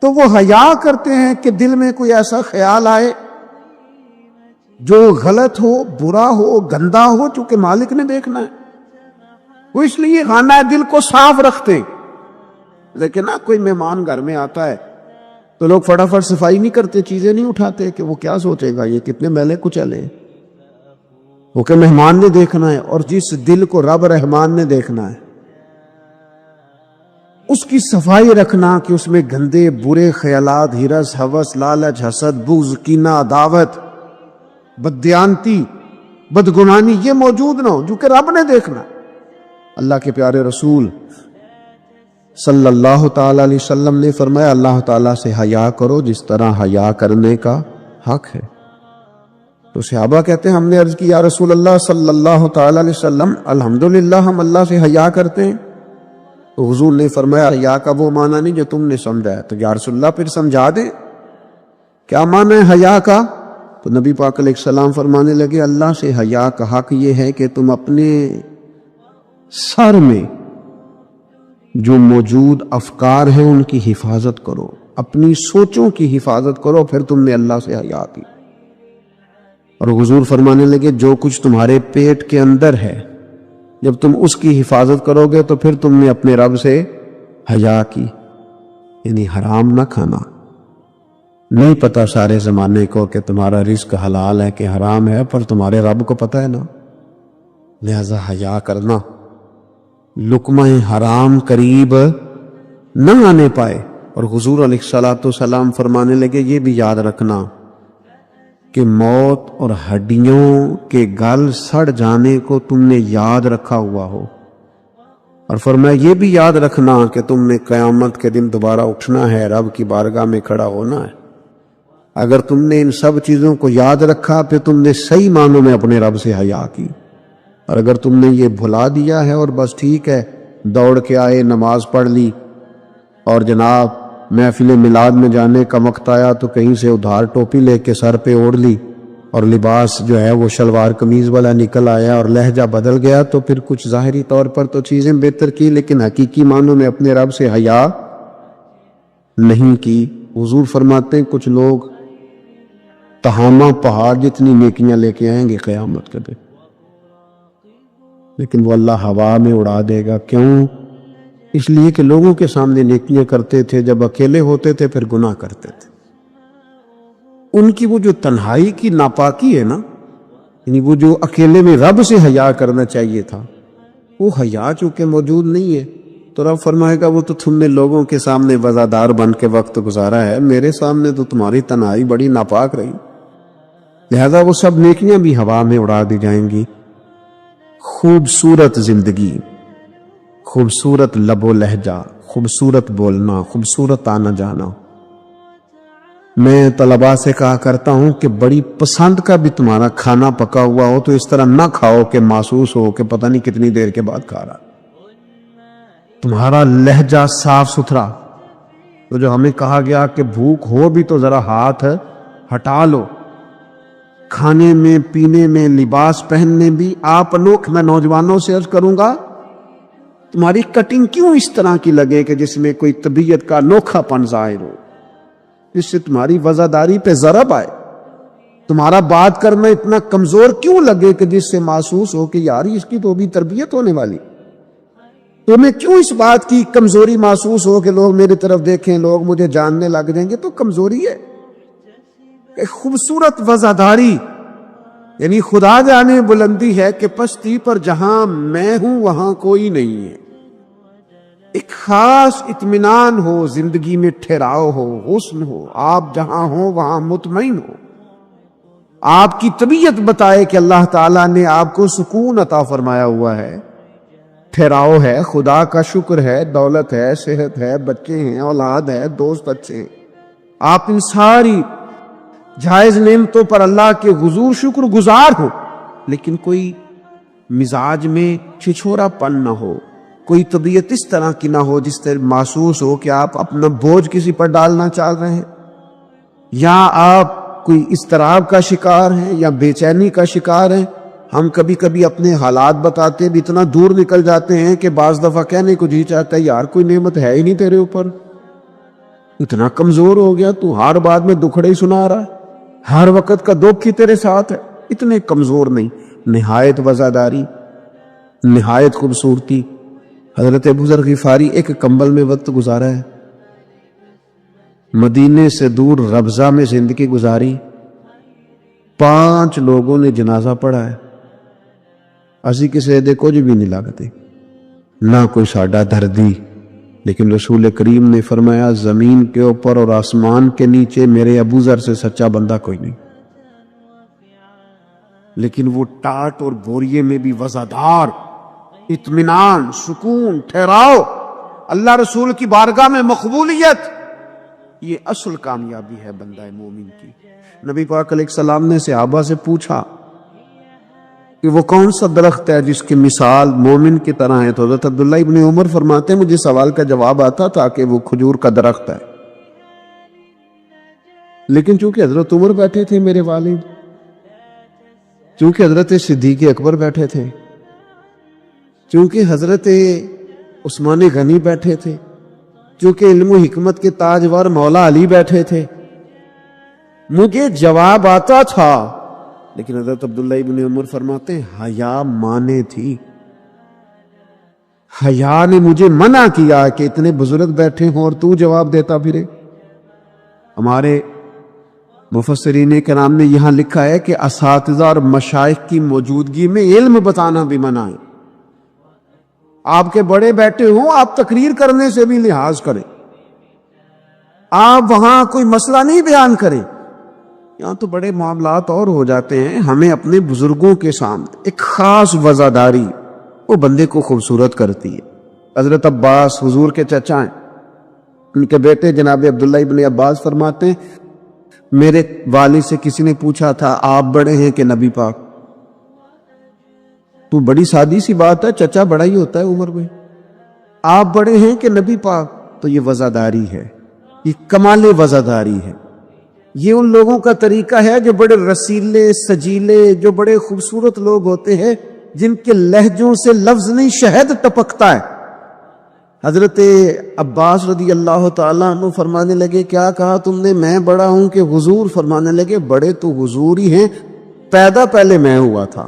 تو وہ حیا کرتے ہیں کہ دل میں کوئی ایسا خیال آئے جو غلط ہو، برا ہو، گندا ہو، چونکہ مالک نے دیکھنا ہے، وہ اس لیے خانہ دل کو صاف رکھتے. لیکن نا کوئی مہمان گھر میں آتا ہے تو لوگ فٹافٹ صفائی نہیں کرتے، چیزیں نہیں اٹھاتے کہ وہ کیا سوچے گا، یہ کتنے میلے کچیلے ہیں. وہ کہ مہمان نے دیکھنا ہے، اور جس دل کو رب رحمان نے دیکھنا ہے اس کی صفائی رکھنا کہ اس میں گندے برے خیالات، ہرس، ہوس، لالچ، حسد، بغض، کینہ، عداوت، بددیانتی، بدگمانی یہ موجود نہ ہو، جو کہ رب نے دیکھنا. اللہ کے پیارے رسول صلی اللہ تعالی علیہ وسلم نے فرمایا اللہ تعالیٰ سے حیا کرو جس طرح حیا کرنے کا حق ہے. تو صحابہ کہتے ہیں ہم نے عرض کی یا رسول اللہ صلی اللہ تعالی علیہ وسلم الحمدللہ ہم اللہ سے حیا کرتے ہیں. تو حضور نے فرمایا حیا کا وہ معنی نہیں جو تم نے سمجھا ہے. تو یا رسول اللہ پھر سمجھا دیں کیا معنی ہے حیا کا. تو نبی پاک علیہ السلام فرمانے لگے اللہ سے حیا کا حق یہ ہے کہ تم اپنے سر میں جو موجود افکار ہیں ان کی حفاظت کرو، اپنی سوچوں کی حفاظت کرو، پھر تم نے اللہ سے حیا کی. اور حضور فرمانے لگے جو کچھ تمہارے پیٹ کے اندر ہے جب تم اس کی حفاظت کرو گے تو پھر تم نے اپنے رب سے حیا کی. یعنی حرام نہ کھانا. نہیں پتا سارے زمانے کو کہ تمہارا رزق حلال ہے کہ حرام ہے، پر تمہارے رب کو پتہ ہے نا، لہذا حیا کرنا، لقمہ حرام قریب نہ آنے پائے. اور حضور علیہ الصلوۃ والسلام فرمانے لگے یہ بھی یاد رکھنا کہ موت اور ہڈیوں کے گل سڑ جانے کو تم نے یاد رکھا ہوا ہو، اور فرمایا یہ بھی یاد رکھنا کہ تم نے قیامت کے دن دوبارہ اٹھنا ہے، رب کی بارگاہ میں کھڑا ہونا ہے. اگر تم نے ان سب چیزوں کو یاد رکھا پھر تم نے صحیح معنوں میں اپنے رب سے حیا کی. اور اگر تم نے یہ بھلا دیا ہے اور بس ٹھیک ہے دوڑ کے آئے، نماز پڑھ لی، اور جناب محفل میلاد میں جانے کا وقت آیا تو کہیں سے ادھار ٹوپی لے کے سر پہ اوڑھ لی اور لباس جو ہے وہ شلوار قمیض والا نکل آیا اور لہجہ بدل گیا، تو پھر کچھ ظاہری طور پر تو چیزیں بہتر کی لیکن حقیقی معنوں میں اپنے رب سے حیا نہیں کی. حضور فرماتے ہیں کچھ لوگ تہامہ پہاڑ جتنی نیکیاں لے کے آئیں گے قیامت کے دن، لیکن وہ اللہ ہوا میں اڑا دے گا. کیوں؟ اس لیے کہ لوگوں کے سامنے نیکیاں کرتے تھے، جب اکیلے ہوتے تھے پھر گناہ کرتے تھے. ان کی وہ جو تنہائی کی ناپاکی ہے نا، یعنی وہ جو اکیلے میں رب سے حیا کرنا چاہیے تھا، وہ حیا چونکہ موجود نہیں ہے تو رب فرمائے گا وہ تو تم نے لوگوں کے سامنے وزادار بن کے وقت گزارا ہے، میرے سامنے تو تمہاری تنہائی بڑی ناپاک رہی، لہذا وہ سب نیکیاں بھی ہوا میں اڑا دی جائیں گی. خوبصورت زندگی، خوبصورت لب و لہجہ، خوبصورت بولنا، خوبصورت آنا جانا. میں طلباء سے کہا کرتا ہوں کہ بڑی پسند کا بھی تمہارا کھانا پکا ہوا ہو تو اس طرح نہ کھاؤ کہ محسوس ہو کہ پتہ نہیں کتنی دیر کے بعد کھا رہا. تمہارا لہجہ صاف ستھرا، تو جو ہمیں کہا گیا کہ بھوک ہو بھی تو ذرا ہاتھ ہٹا لو، کھانے میں، پینے میں، لباس پہننے بھی. آپ انوکھ، میں نوجوانوں سے عرض کروں گا تمہاری کٹنگ کیوں اس طرح کی لگے کہ جس میں کوئی طبیعت کا انوکھا پن ظاہر ہو، جس سے تمہاری وزاداری پہ ضرب آئے. تمہارا بات کرنا اتنا کمزور کیوں لگے کہ جس سے محسوس ہو کہ یار اس کی تو بھی تربیت ہونے والی. تمہیں کیوں اس بات کی کمزوری محسوس ہو کہ لوگ میری طرف دیکھیں، لوگ مجھے جاننے لگ جائیں گے. تو کمزوری ہے. ایک خوبصورت وزاداری، یعنی خدا جانے بلندی ہے کہ پستی پر جہاں میں ہوں وہاں کوئی نہیں ہے. ایک خاص اطمینان ہو، زندگی میں ٹھہراؤ ہو، حسن ہو، آپ جہاں ہوں وہاں مطمئن ہو. آپ کی طبیعت بتائے کہ اللہ تعالیٰ نے آپ کو سکون عطا فرمایا ہوا ہے، ٹھہراؤ ہے، خدا کا شکر ہے، دولت ہے، صحت ہے، بچے ہیں، اولاد ہے، دوست اچھے ہیں. آپ ان ساری جائز نعمتوں پر اللہ کے حضور شکر گزار ہو، لیکن کوئی مزاج میں چھچھورا پن نہ ہو، کوئی طبیعت اس طرح کی نہ ہو جس طرح محسوس ہو کہ آپ اپنا بوجھ کسی پر ڈالنا چاہ رہے ہیں، یا آپ کوئی اضطراب کا شکار ہیں یا بے چینی کا شکار ہیں. ہم کبھی کبھی اپنے حالات بتاتے بھی اتنا دور نکل جاتے ہیں کہ بعض دفعہ کہنے کو جی چاہتا ہے یار کوئی نعمت ہے ہی نہیں تیرے اوپر، اتنا کمزور ہو گیا تو ہر بات میں دکھڑے ہی سنا رہا ہے. ہر وقت کا دکھ ہی تیرے ساتھ ہے. اتنے کمزور نہیں. نہایت وزاداری، نہایت خوبصورتی. حضرت ابو ذر غفاری ایک کمبل میں وقت گزارا ہے. مدینے سے دور ربضہ میں زندگی گزاری. 5 لوگوں نے جنازہ پڑھا ہے. اسی کسی دے کچھ بھی نہیں لگتے، نہ کوئی ساڈا دردی. لیکن رسول کریم نے فرمایا زمین کے اوپر اور آسمان کے نیچے میرے ابو ذر سے سچا بندہ کوئی نہیں. لیکن وہ ٹاٹ اور بوریے میں بھی وزادار، اطمینان، سکون، ٹھہراؤ، اللہ رسول کی بارگاہ میں مقبولیت. یہ اصل کامیابی ہے بندہ مومن کی. نبی پاک علیہ السلام نے صحابہ سے پوچھا کہ وہ کون سا درخت ہے جس کی مثال مومن کی طرح ہے؟ تو حضرت عبداللہ ابن عمر فرماتے ہیں مجھے سوال کا جواب آتا تھا کہ وہ کھجور کا درخت ہے. لیکن چونکہ حضرت عمر بیٹھے تھے میرے والد، چونکہ حضرت صدیق اکبر بیٹھے تھے، چونکہ حضرت عثمان غنی بیٹھے تھے، چونکہ علم و حکمت کے تاجور مولا علی بیٹھے تھے، مجھے جواب آتا تھا. لیکن حضرت عبداللہ ابن عمر فرماتے ہیں حیا مانے تھی. حیا نے مجھے منع کیا کہ اتنے بزرگ بیٹھے ہوں اور تو جواب دیتا پھرے. ہمارے مفسرین کرام نے یہاں لکھا ہے کہ اساتذہ اور مشائخ کی موجودگی میں علم بتانا بھی منع ہے. آپ کے بڑے بیٹھے ہوں، آپ تقریر کرنے سے بھی لحاظ کریں. آپ وہاں کوئی مسئلہ نہیں بیان کریں. یہاں تو بڑے معاملات اور ہو جاتے ہیں. ہمیں اپنے بزرگوں کے سامنے ایک خاص وزاداری وہ بندے کو خوبصورت کرتی ہے. حضرت عباس حضور کے چچا ہیں، ان کے بیٹے جناب عبداللہ ابن عباس فرماتے ہیں میرے والد سے کسی نے پوچھا تھا آپ بڑے ہیں کہ نبی پاک؟ تو بڑی سادی سی بات ہے، چچا بڑا ہی ہوتا ہے عمر میں. آپ بڑے ہیں کہ نبی پاک؟ تو یہ وزاداری ہے، یہ کمال وزاداری ہے. یہ ان لوگوں کا طریقہ ہے جو بڑے رسیلے سجیلے، جو بڑے خوبصورت لوگ ہوتے ہیں، جن کے لہجوں سے لفظ نہیں شہد ٹپکتا ہے. حضرت عباس رضی اللہ تعالیٰ عنہ فرمانے لگے کیا کہا تم نے؟ میں بڑا ہوں کہ حضور؟ فرمانے لگے بڑے تو حضور ہی ہیں، پیدا پہلے میں ہوا تھا،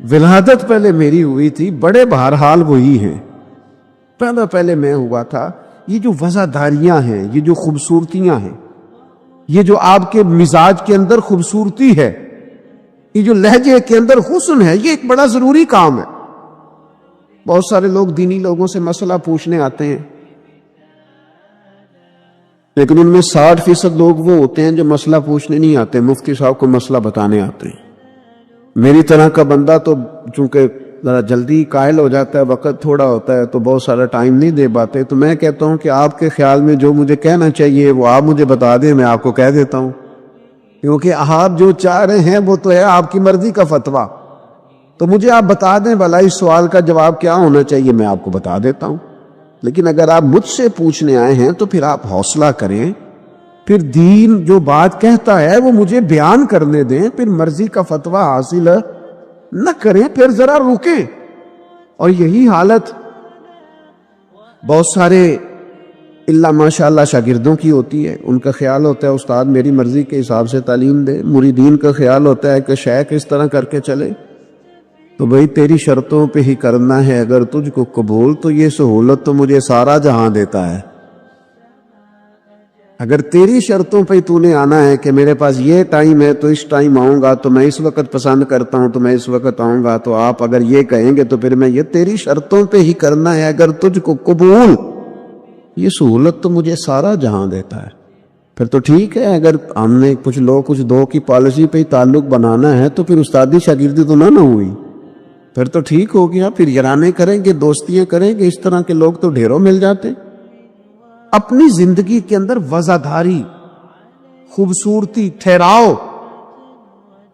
ولادت پہلے میری ہوئی تھی، بڑے بہرحال وہی ہیں، پیدا پہلے میں ہوا تھا. یہ جو وزاداریاں ہیں، یہ جو خوبصورتیاں ہیں، یہ جو آپ کے مزاج کے اندر خوبصورتی ہے، یہ جو لہجے کے اندر حسن ہے، یہ ایک بڑا ضروری کام ہے. بہت سارے لوگ دینی لوگوں سے مسئلہ پوچھنے آتے ہیں، لیکن ان میں 60% لوگ وہ ہوتے ہیں جو مسئلہ پوچھنے نہیں آتے، مفتی صاحب کو مسئلہ بتانے آتے ہیں. میری طرح کا بندہ تو چونکہ ذرا جلدی قائل ہو جاتا ہے، وقت تھوڑا ہوتا ہے تو بہت سارا ٹائم نہیں دے پاتے. تو میں کہتا ہوں کہ آپ کے خیال میں جو مجھے کہنا چاہیے وہ آپ مجھے بتا دیں، میں آپ کو کہہ دیتا ہوں. کیونکہ آپ جو چاہ رہے ہیں وہ تو ہے آپ کی مرضی کا فتویٰ. تو مجھے آپ بتا دیں بھلا اس سوال کا جواب کیا ہونا چاہیے، میں آپ کو بتا دیتا ہوں. لیکن اگر آپ مجھ سے پوچھنے آئے ہیں تو پھر آپ حوصلہ کریں، پھر دین جو بات کہتا ہے وہ مجھے بیان کرنے دیں، پھر مرضی کا فتویٰ حاصل نہ کریں، پھر ذرا رکیں. اور یہی حالت بہت سارے اللہ ماشاءاللہ شاگردوں کی ہوتی ہے. ان کا خیال ہوتا ہے استاد میری مرضی کے حساب سے تعلیم دے. مریدین کا خیال ہوتا ہے کہ شیخ اس طرح کر کے چلے. تو بھئی تیری شرطوں پہ ہی کرنا ہے، اگر تجھ کو قبول تو یہ سہولت تو مجھے سارا جہاں دیتا ہے. اگر تیری شرطوں پہ تو نے آنا ہے کہ میرے پاس یہ ٹائم ہے تو اس ٹائم آؤں گا، تو میں اس وقت پسند کرتا ہوں تو میں اس وقت آؤں گا، تو آپ اگر یہ کہیں گے تو پھر میں یہ تیری شرطوں پہ ہی کرنا ہے، اگر تجھ کو قبول، یہ سہولت تو مجھے سارا جہاں دیتا ہے. پھر تو ٹھیک ہے. اگر ہم نے کچھ لوگ کچھ دو کی پالیسی پہ ہی تعلق بنانا ہے تو پھر استادی شاگردی تو نہ ہوئی، پھر تو ٹھیک ہو گیا. پھر یارانے کریں گے، دوستیاں کریں گے. اس طرح کے لوگ تو ڈھیروں مل جاتے. اپنی زندگی کے اندر وزاداری، خوبصورتی، ٹھہراؤ،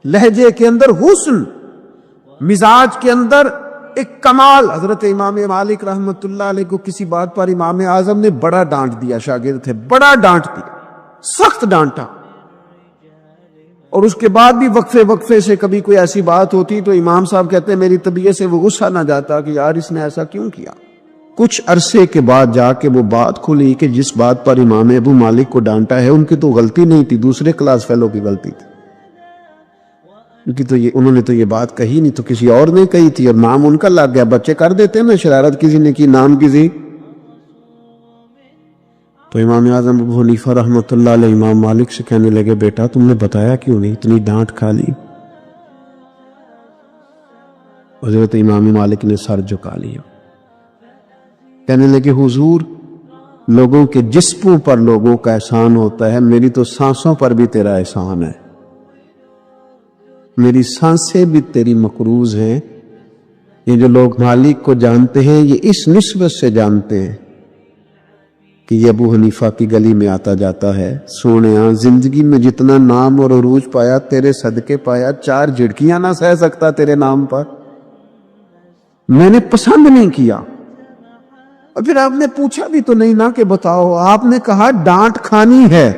لہجے کے اندر حسن، مزاج کے اندر ایک کمال. حضرت امام مالک رحمت اللہ علیہ کو کسی بات پر امام اعظم نے بڑا ڈانٹ دیا، شاگرد تھے، بڑا ڈانٹ دیا، سخت ڈانٹا. اور اس کے بعد بھی وقفے سے کبھی کوئی ایسی بات ہوتی تو امام صاحب کہتے ہیں میری طبیعت سے وہ غصہ نہ جاتا کہ یار اس نے ایسا کیوں کیا. کچھ عرصے کے بعد جا کے وہ بات کھلی کہ جس بات پر امام ابو مالک کو ڈانٹا ہے ان کی تو غلطی نہیں تھی، دوسرے کلاس فیلو کی غلطی تھی، انہوں نے تو یہ بات کہی نہیں، تو کسی اور نے کہی تھی اور نام ان کا لگ گیا۔ بچے کر دیتے ہیں نا، شرارت کسی نے کی، نام کسی۔ تو امام اعظم ابو حنیفہ رحمۃ اللہ علیہ امام مالک سے کہنے لگے بیٹا تم نے بتایا کیوں نہیں، اتنی ڈانٹ کھا لی؟ حضرت امام مالک نے سر جھکا لیا، کہنے لگے حضور لوگوں کے جسموں پر لوگوں کا احسان ہوتا ہے، میری تو سانسوں پر بھی تیرا احسان ہے، میری سانسیں بھی تیری مقروض ہیں۔ یہ جو لوگ مالک کو جانتے ہیں یہ اس نسبت سے جانتے ہیں کہ یہ ابو حنیفہ کی گلی میں آتا جاتا ہے، سونےاں زندگی میں جتنا نام اور عروج پایا تیرے صدقے پایا، 4 جھڑکیاں نہ سہ سکتا تیرے نام پر، میں نے پسند نہیں کیا۔ اور پھر آپ نے پوچھا بھی تو نہیں نا کہ بتاؤ، آپ نے کہا ڈانٹ کھانی ہے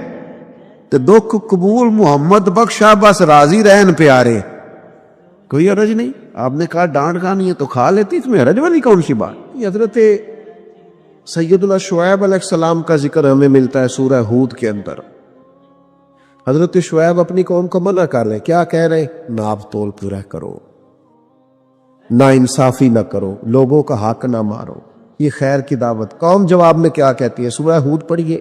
تو دکھ قبول محمد بخشا بس راضی رہن پیارے، کوئی حرج نہیں۔ آپ نے کہا ڈانٹ کھانی ہے تو کھا لیتی، اس میں حرج والی کون سی بات؟ یہ حضرت سیدنا شعیب علیہ السلام کا ذکر ہمیں ملتا ہے سورہ ہود کے اندر۔ حضرت شعیب اپنی قوم کو منع کر رہے، کیا کہہ رہے؟ ناپ تول پورا کرو، نا انصافی نہ کرو، لوگوں کا حق نہ مارو، یہ خیر کی دعوت۔ قوم جواب میں کیا کہتی ہے؟ سورہ ہود پڑھیے،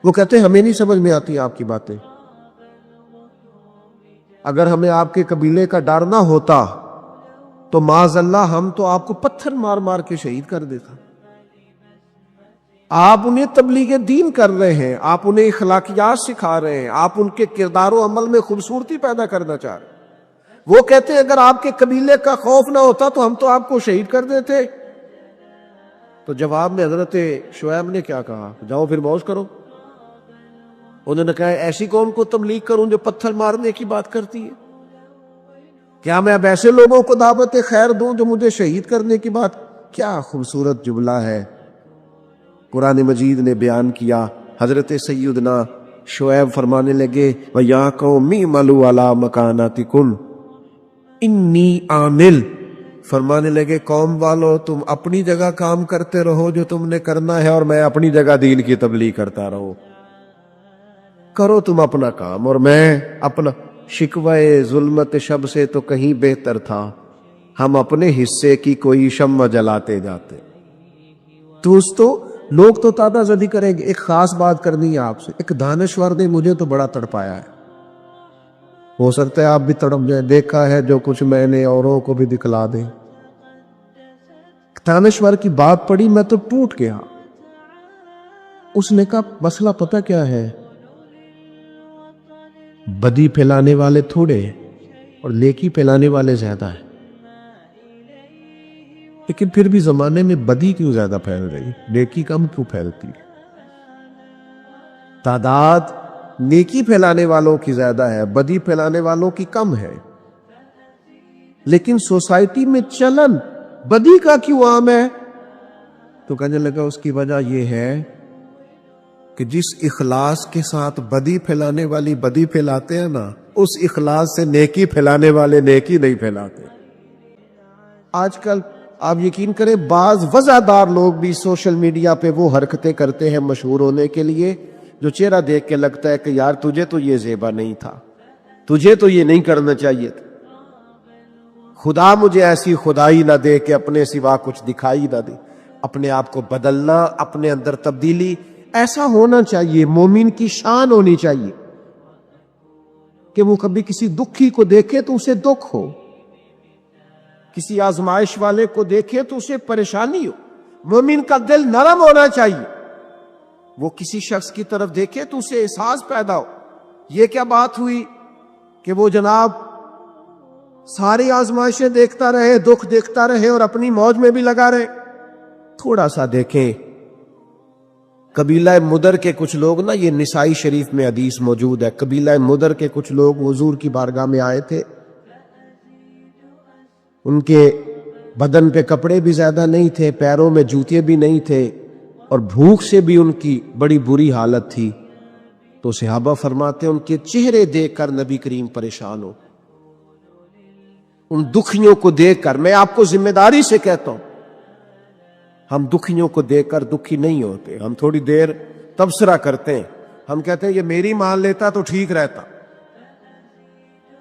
وہ کہتے ہیں ہمیں نہیں سمجھ میں آتی آپ کی باتیں، اگر ہمیں آپ کے قبیلے کا ڈر نہ ہوتا تو معاذ اللہ ہم تو آپ کو پتھر مار مار کے شہید کر دیتا۔ آپ انہیں تبلیغ دین کر رہے ہیں، آپ انہیں اخلاقیات سکھا رہے ہیں، آپ ان کے کردار و عمل میں خوبصورتی پیدا کرنا چاہ رہے ہیں۔ وہ کہتے ہیں اگر آپ کے قبیلے کا خوف نہ ہوتا تو ہم تو آپ کو شہید کر دیتے۔ تو جواب میں حضرت شعیب نے کیا کہا؟ جاؤ پھر موج کرو۔ انہوں نے کہا ایسی قوم کو تبلیغ کروں جو پتھر مارنے کی بات کرتی ہے؟ کیا میں اب ایسے لوگوں کو دعوت خیر دوں جو مجھے شہید کرنے کی بات؟ کیا خوبصورت جملہ ہے قرآن مجید نے بیان کیا۔ حضرت سیدنا شعیب فرمانے لگے وَيَا قَوْمِ اعْمَلُوا عَلَىٰ مَكَانَتِكُمْ إِنِّي عَامِلٌ، فرمانے لگے قوم والو تم اپنی جگہ کام کرتے رہو جو تم نے کرنا ہے، اور میں اپنی جگہ دین کی تبلیغ کرتا رہوں۔ کرو تم اپنا کام اور میں اپنا۔ شکوہ ظلمت شب سے تو کہیں بہتر تھا، ہم اپنے حصے کی کوئی شمع جلاتے جاتے۔ دوستو لوگ تو تادہ زدی کریں گے، ایک خاص بات کرنی ہے آپ سے۔ ایک دانشور نے مجھے تو بڑا تڑپایا ہے، ہو سکتا ہے آپ بھی تڑپ جائیں، دیکھا ہے جو کچھ میں نے اوروں کو بھی دکھلا دیں۔ دانشور کی بات پڑی میں تو ٹوٹ گیا۔ اس نے کہا مسئلہ پتہ کیا ہے؟ بدی پھیلانے والے تھوڑے اور نیکی پھیلانے والے زیادہ ہیں، لیکن پھر بھی زمانے میں بدی کیوں زیادہ پھیل رہی، نیکی کم کیوں پھیلتی؟ تعداد نیکی پھیلانے والوں کی زیادہ ہے، بدی پھیلانے والوں کی کم ہے، لیکن سوسائٹی میں چلن بدی کا کیوں عام ہے؟ تو کہنے لگا اس کی وجہ یہ ہے کہ جس اخلاص کے ساتھ بدی پھیلانے والی بدی پھیلاتے ہیں نا، اس اخلاص سے نیکی پھیلانے والے نیکی نہیں پھیلاتے۔ آج کل آپ یقین کریں بعض وضعدار لوگ بھی سوشل میڈیا پہ وہ حرکتیں کرتے ہیں مشہور ہونے کے لیے جو چہرہ دیکھ کے لگتا ہے کہ یار تجھے تو یہ زیبا نہیں تھا، تجھے تو یہ نہیں کرنا چاہیے تھا، خدا مجھے ایسی خدائی نہ دے کہ اپنے سوا کچھ دکھائی نہ دے۔ اپنے آپ کو بدلنا، اپنے اندر تبدیلی، ایسا ہونا چاہیے، مومن کی شان ہونی چاہیے کہ وہ کبھی کسی دکھی کو دیکھے تو اسے دکھ ہو، کسی آزمائش والے کو دیکھے تو اسے پریشانی ہو۔ مومن کا دل نرم ہونا چاہیے، وہ کسی شخص کی طرف دیکھے تو اسے احساس پیدا ہو۔ یہ کیا بات ہوئی کہ وہ جناب ساری آزمائشیں دیکھتا رہے، دکھ دیکھتا رہے اور اپنی موج میں بھی لگا رہے؟ تھوڑا سا دیکھیں قبیلہ مدر کے کچھ لوگ نا، یہ نسائی شریف میں حدیث موجود ہے، قبیلہ مدر کے کچھ لوگ حضور کی بارگاہ میں آئے تھے، ان کے بدن پہ کپڑے بھی زیادہ نہیں تھے، پیروں میں جوتے بھی نہیں تھے، اور بھوک سے بھی ان کی بڑی بری حالت تھی۔ تو صحابہ فرماتے ہیں ان کے چہرے دیکھ کر نبی کریم پریشان ہو، ان دکھیوں کو دیکھ کر۔ میں آپ کو ذمہ داری سے کہتا ہوں، ہم دکھیوں کو دیکھ کر دکھی نہیں ہوتے، ہم تھوڑی دیر تبصرہ کرتے ہیں، ہم کہتے ہیں یہ میری مان لیتا تو ٹھیک رہتا،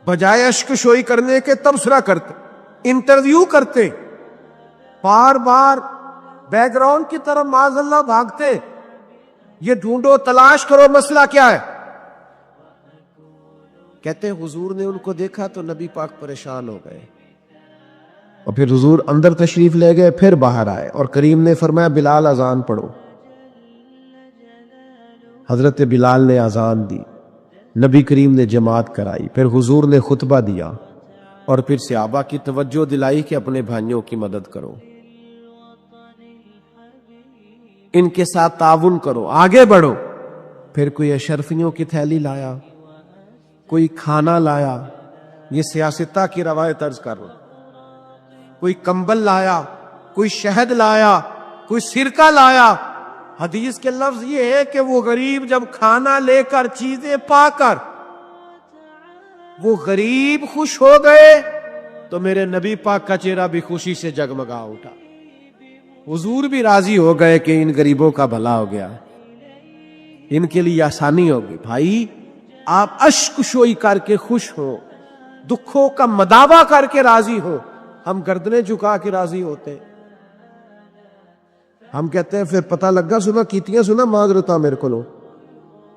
بجائے اشک شوئی کرنے کے تبصرہ کرتے، انٹرویو کرتے، بار بار بیک گراؤنڈ کی طرف معاذ اللہ بھاگتے، یہ ڈھونڈو تلاش کرو مسئلہ کیا ہے۔ کہتے ہیں حضور نے ان کو دیکھا تو نبی پاک پریشان ہو گئے، اور پھر حضور اندر تشریف لے گئے، پھر باہر آئے اور کریم نے فرمایا بلال اذان پڑھو۔ حضرت بلال نے اذان دی، نبی کریم نے جماعت کرائی، پھر حضور نے خطبہ دیا، اور پھر صحابہ کی توجہ دلائی کہ اپنے بھائیوں کی مدد کرو، ان کے ساتھ تعاون کرو، آگے بڑھو۔ پھر کوئی اشرفیوں کی تھیلی لایا، کوئی کھانا لایا، یہ سیاستہ کی روایت عرض کر رہا، کوئی کمبل لایا، کوئی شہد لایا، کوئی سرکہ لایا۔ حدیث کے لفظ یہ ہے کہ وہ غریب جب کھانا لے کر چیزیں پا کر وہ غریب خوش ہو گئے تو میرے نبی پاک کا چہرہ بھی خوشی سے جگمگا اٹھا، حضور بھی راضی ہو گئے کہ ان غریبوں کا بھلا ہو گیا، ان کے لیے آسانی ہوگی۔ بھائی آپ اشک شوئی کر کے خوش ہو، دکھوں کا مداوع کر کے راضی ہو، ہم گردنیں جھکا کے راضی ہوتے ہیں۔ ہم کہتے ہیں پھر پتہ لگا سنا کیتیاں سنا معذرتاں میرے کو لو،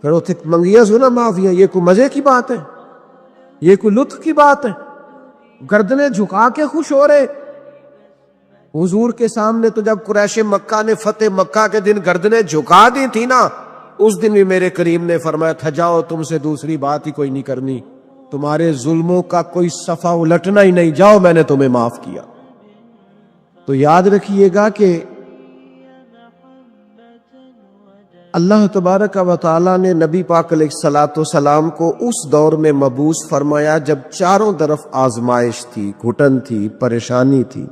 پھر اتنے منگیاں سنا معافیاں، یہ کوئی مزے کی بات ہے؟ یہ کوئی لطف کی بات ہے؟ گردنیں جھکا کے خوش ہو رہے۔ حضور کے سامنے تو جب قریش مکہ نے فتح مکہ کے دن گردنیں جھکا دی تھی نا، اس دن بھی میرے کریم نے فرمایا تھا جاؤ تم سے دوسری بات ہی کوئی نہیں کرنی، تمہارے ظلموں کا کوئی صفحہ الٹنا ہی نہیں، جاؤ میں نے تمہیں معاف کیا۔ تو یاد رکھیے گا کہ اللہ تبارک و تعالیٰ نے نبی پاک علیہ الصلوۃ والسلام کو اس دور میں مبعوث فرمایا جب چاروں طرف آزمائش تھی، گھٹن تھی، پریشانی تھی،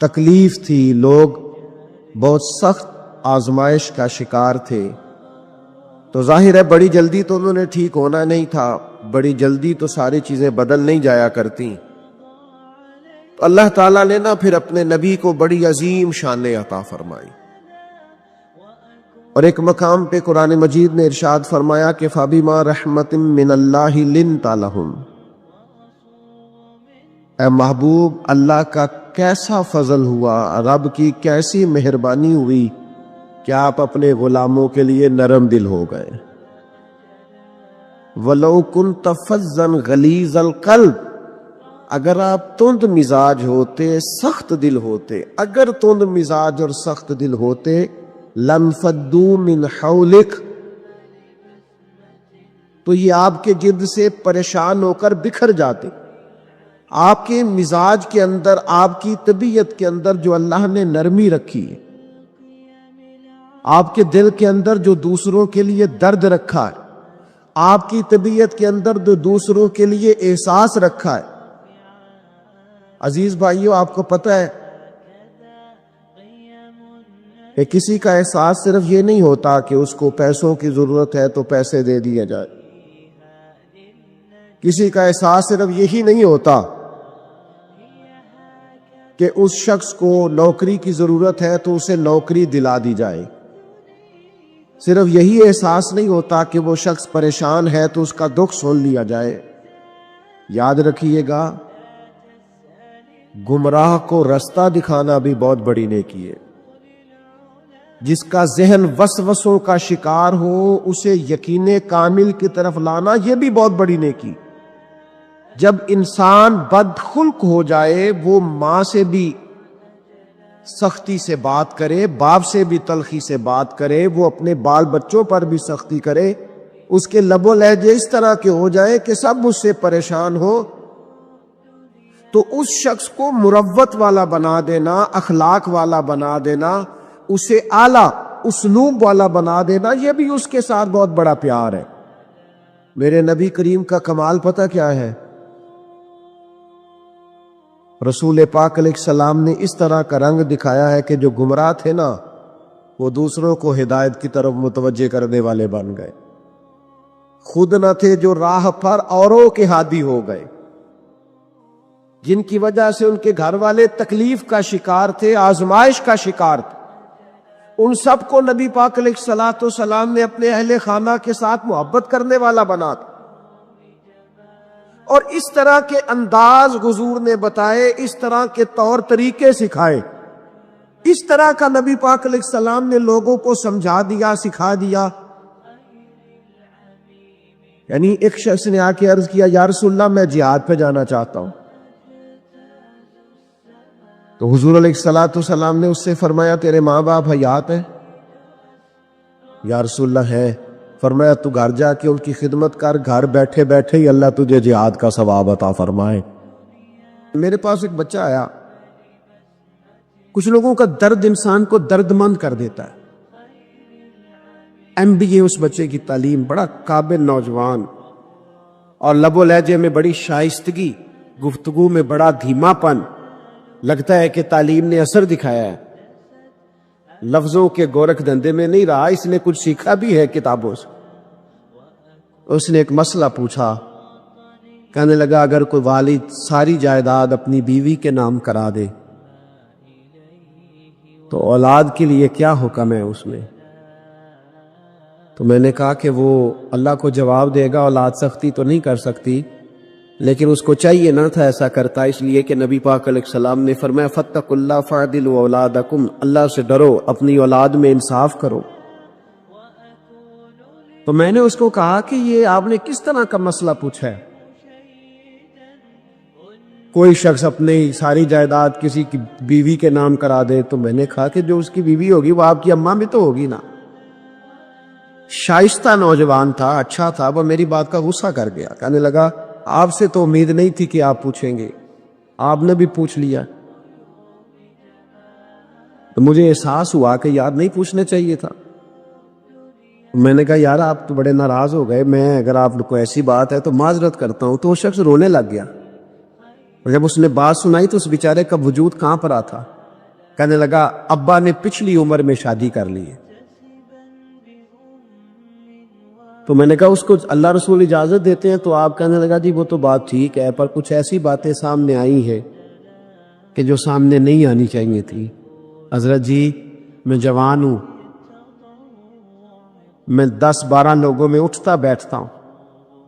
تکلیف تھی، لوگ بہت سخت آزمائش کا شکار تھے۔ تو ظاہر ہے بڑی جلدی تو انہوں نے ٹھیک ہونا نہیں تھا، بڑی جلدی تو ساری چیزیں بدل نہیں جایا کرتی۔ تو اللہ تعالیٰ نے پھر اپنے نبی کو بڑی عظیم شانیں عطا فرمائی، اور ایک مقام پہ قرآن مجید نے ارشاد فرمایا کہ فَبِمَا رَحْمَةٍ مِّنَ اللَّهِ لِنْتَ لَهُمْ، اے محبوب اللہ کا کیسا فضل ہوا، رب کی کیسی مہربانی ہوئی کہ آپ اپنے غلاموں کے لیے نرم دل ہو گئے۔ وَلَوْ كُنْتَ فَظًّا غَلِيظَ الْقَلْبِ، اگر آپ تند مزاج ہوتے، سخت دل ہوتے، اگر تند مزاج اور سخت دل ہوتے، لَانْفَضُّوا مِنْ حَوْلِكَ، تو یہ آپ کے گرد سے پریشان ہو کر بکھر جاتے۔ آپ کے مزاج کے اندر، آپ کی طبیعت کے اندر جو اللہ نے نرمی رکھی ہے، آپ کے دل کے اندر جو دوسروں کے لیے درد رکھا ہے، آپ کی طبیعت کے اندر جو دوسروں کے لیے احساس رکھا ہے۔ عزیز بھائیو، آپ کو پتہ ہے کہ کسی کا احساس صرف یہ نہیں ہوتا کہ اس کو پیسوں کی ضرورت ہے تو پیسے دے دیے جائے، کسی کا احساس صرف یہی نہیں ہوتا کہ اس شخص کو نوکری کی ضرورت ہے تو اسے نوکری دلا دی جائے، صرف یہی احساس نہیں ہوتا کہ وہ شخص پریشان ہے تو اس کا دکھ سن لیا جائے۔ یاد رکھیے گا، گمراہ کو رستہ دکھانا بھی بہت بڑی نیکی ہے۔ جس کا ذہن وسوسوں کا شکار ہو اسے یقین کامل کی طرف لانا، یہ بھی بہت بڑی نیکی۔ جب انسان بدخلق ہو جائے، وہ ماں سے بھی سختی سے بات کرے، باپ سے بھی تلخی سے بات کرے، وہ اپنے بال بچوں پر بھی سختی کرے، اس کے لب و لہجے اس طرح کے ہو جائے کہ سب اس سے پریشان ہو، تو اس شخص کو مروت والا بنا دینا، اخلاق والا بنا دینا، اسے اعلیٰ اسلوب والا بنا دینا، یہ بھی اس کے ساتھ بہت بڑا پیار ہے۔ میرے نبی کریم کا کمال پتہ کیا ہے؟ رسول پاک علیہ السلام نے اس طرح کا رنگ دکھایا ہے کہ جو گمراہ تھے نا، وہ دوسروں کو ہدایت کی طرف متوجہ کرنے والے بن گئے، خود نہ تھے جو راہ پر اوروں کے ہادی ہو گئے۔ جن کی وجہ سے ان کے گھر والے تکلیف کا شکار تھے، آزمائش کا شکار تھے، ان سب کو نبی پاک علیہ الصلوۃ والسلام نے اپنے اہل خانہ کے ساتھ محبت کرنے والا بنا تھا، اور اس طرح کے انداز حضور نے بتائے، اس طرح کے طور طریقے سکھائے، اس طرح کا نبی پاک علیہ السلام نے لوگوں کو سمجھا دیا، سکھا دیا۔ یعنی ایک شخص نے آ کے عرض کیا، یا رسول اللہ میں جہاد پہ جانا چاہتا ہوں، تو حضور علیہ الصلوۃ والسلام نے اس سے فرمایا تیرے ماں باپ حیات ہیں؟ یا رسول اللہ ہے۔ فرمایا تو گھر جا کے ان کی خدمت کر، گھر بیٹھے بیٹھے ہی اللہ تجھے جہاد کا ثواب عطا فرمائے۔ میرے پاس ایک بچہ آیا، کچھ لوگوں کا درد انسان کو درد مند کر دیتا ہے۔ MBA اس بچے کی تعلیم، بڑا قابل نوجوان، اور لب و لہجے میں بڑی شائستگی، گفتگو میں بڑا دھیما پن، لگتا ہے کہ تعلیم نے اثر دکھایا ہے، لفظوں کے گورکھ دھندے میں نہیں رہا، اس نے کچھ سیکھا بھی ہے کتابوں سے۔ اس نے ایک مسئلہ پوچھا، کہنے لگا اگر کوئی والد ساری جائیداد اپنی بیوی کے نام کرا دے تو اولاد کے لیے کیا حکم ہے اس میں؟ تو میں نے کہا کہ وہ اللہ کو جواب دے گا، اولاد سختی تو نہیں کر سکتی، لیکن اس کو چاہیے نہ تھا ایسا کرتا، اس لیے کہ نبی پاک علیہ السلام نے فرمایا فاتقوا اللہ فاعدلوا اولادکم، اللہ سے ڈرو، اپنی اولاد میں انصاف کرو۔ تو میں نے اس کو کہا کہ یہ آپ نے کس طرح کا مسئلہ پوچھا ہے؟ کوئی شخص اپنی ساری جائیداد کسی کی بیوی کے نام کرا دے، تو میں نے کہا کہ جو اس کی بیوی ہوگی وہ آپ کی اماں بھی تو ہوگی نا۔ شائستہ نوجوان تھا، اچھا تھا، وہ میری بات کا غصہ کر گیا، کہنے لگا آپ سے تو امید نہیں تھی کہ آپ پوچھیں گے، آپ نے بھی پوچھ لیا۔ تو مجھے احساس ہوا کہ یار نہیں پوچھنا چاہیے تھا۔ میں نے کہا یار آپ تو بڑے ناراض ہو گئے، میں اگر آپ کو ایسی بات ہے تو معذرت کرتا ہوں۔ تو وہ شخص رونے لگ گیا، اور جب اس نے بات سنائی تو اس بیچارے کا وجود کہاں پر تھا، کہنے لگا ابا نے پچھلی عمر میں شادی کر لی ہے۔ تو میں نے کہا اس کو اللہ رسول اجازت دیتے ہیں؟ تو آپ کہنے لگا جی وہ تو بات ٹھیک ہے، پر کچھ ایسی باتیں سامنے آئی ہیں کہ جو سامنے نہیں آنی چاہیے تھی۔ حضرت جی میں جوان ہوں، میں 10-12 لوگوں میں اٹھتا بیٹھتا ہوں،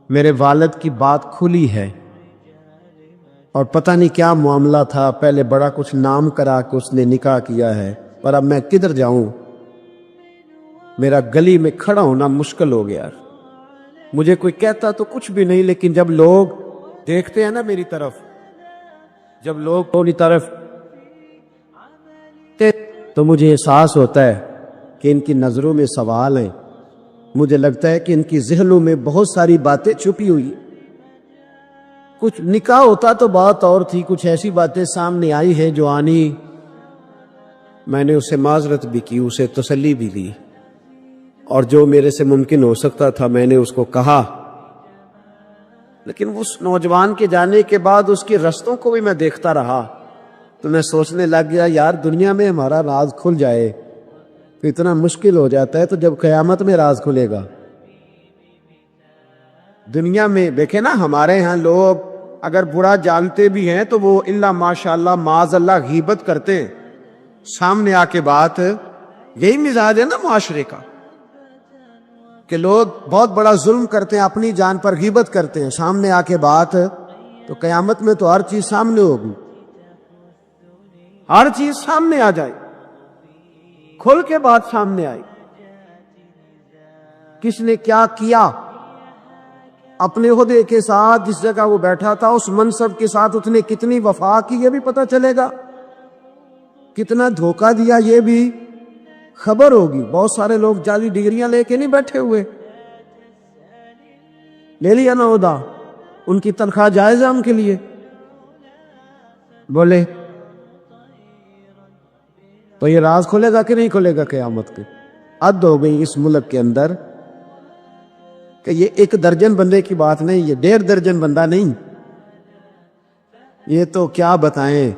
میرے والد کی بات کھلی ہے، اور پتہ نہیں کیا معاملہ تھا، پہلے بڑا کچھ نام کرا کہ اس نے نکاح کیا ہے، پر اب میں کدھر جاؤں؟ میرا گلی میں کھڑا ہونا مشکل ہو گیا۔ مجھے کوئی کہتا تو کچھ بھی نہیں، لیکن جب لوگ دیکھتے ہیں نا میری طرف، جب لوگ میری طرف تو مجھے احساس ہوتا ہے کہ ان کی نظروں میں سوال ہیں، مجھے لگتا ہے کہ ان کی ذہنوں میں بہت ساری باتیں چھپی ہوئی۔ کچھ نکاح ہوتا تو بات اور تھی، کچھ ایسی باتیں سامنے آئی ہیں جو آنی۔ میں نے اسے معذرت بھی کی، اسے تسلی بھی دی، اور جو میرے سے ممکن ہو سکتا تھا میں نے اس کو کہا۔ لیکن اس نوجوان کے جانے کے بعد اس کے رستوں کو بھی میں دیکھتا رہا، تو میں سوچنے لگ گیا یار دنیا میں ہمارا راز کھل جائے تو اتنا مشکل ہو جاتا ہے، تو جب قیامت میں راز کھلے گا؟ دنیا میں دیکھیں نا، ہمارے ہاں لوگ اگر برا جانتے بھی ہیں تو وہ الا ماشاءاللہ معاذ اللہ غیبت کرتے ہیں، سامنے آ کے بات، یہی مزاج ہے نا معاشرے کا کہ لوگ بہت بڑا ظلم کرتے ہیں، اپنی جان پر غیبت کرتے ہیں، سامنے آ کے بات، تو قیامت میں تو ہر چیز سامنے ہوگی، ہر چیز سامنے آ جائے، کھل کے بات سامنے آئی، کس نے کیا کیا، اپنے عہدے کے ساتھ جس جگہ وہ بیٹھا تھا اس منصب کے ساتھ اس نے کتنی وفا کی یہ بھی پتہ چلے گا، کتنا دھوکہ دیا یہ بھی خبر ہوگی۔ بہت سارے لوگ جعلی ڈگریاں لے کے نہیں بیٹھے ہوئے، لے لیا نا عہدہ، ان کی تنخواہ جائز ہے ان کے لیے، بولے تو یہ راز کھلے گا کہ نہیں کھلے گا قیامت کے؟ حد ہو گئی اس ملک کے اندر کہ یہ 1 درجن بندے کی بات نہیں، یہ 1.5 درجن بندہ نہیں، یہ تو کیا بتائیں۔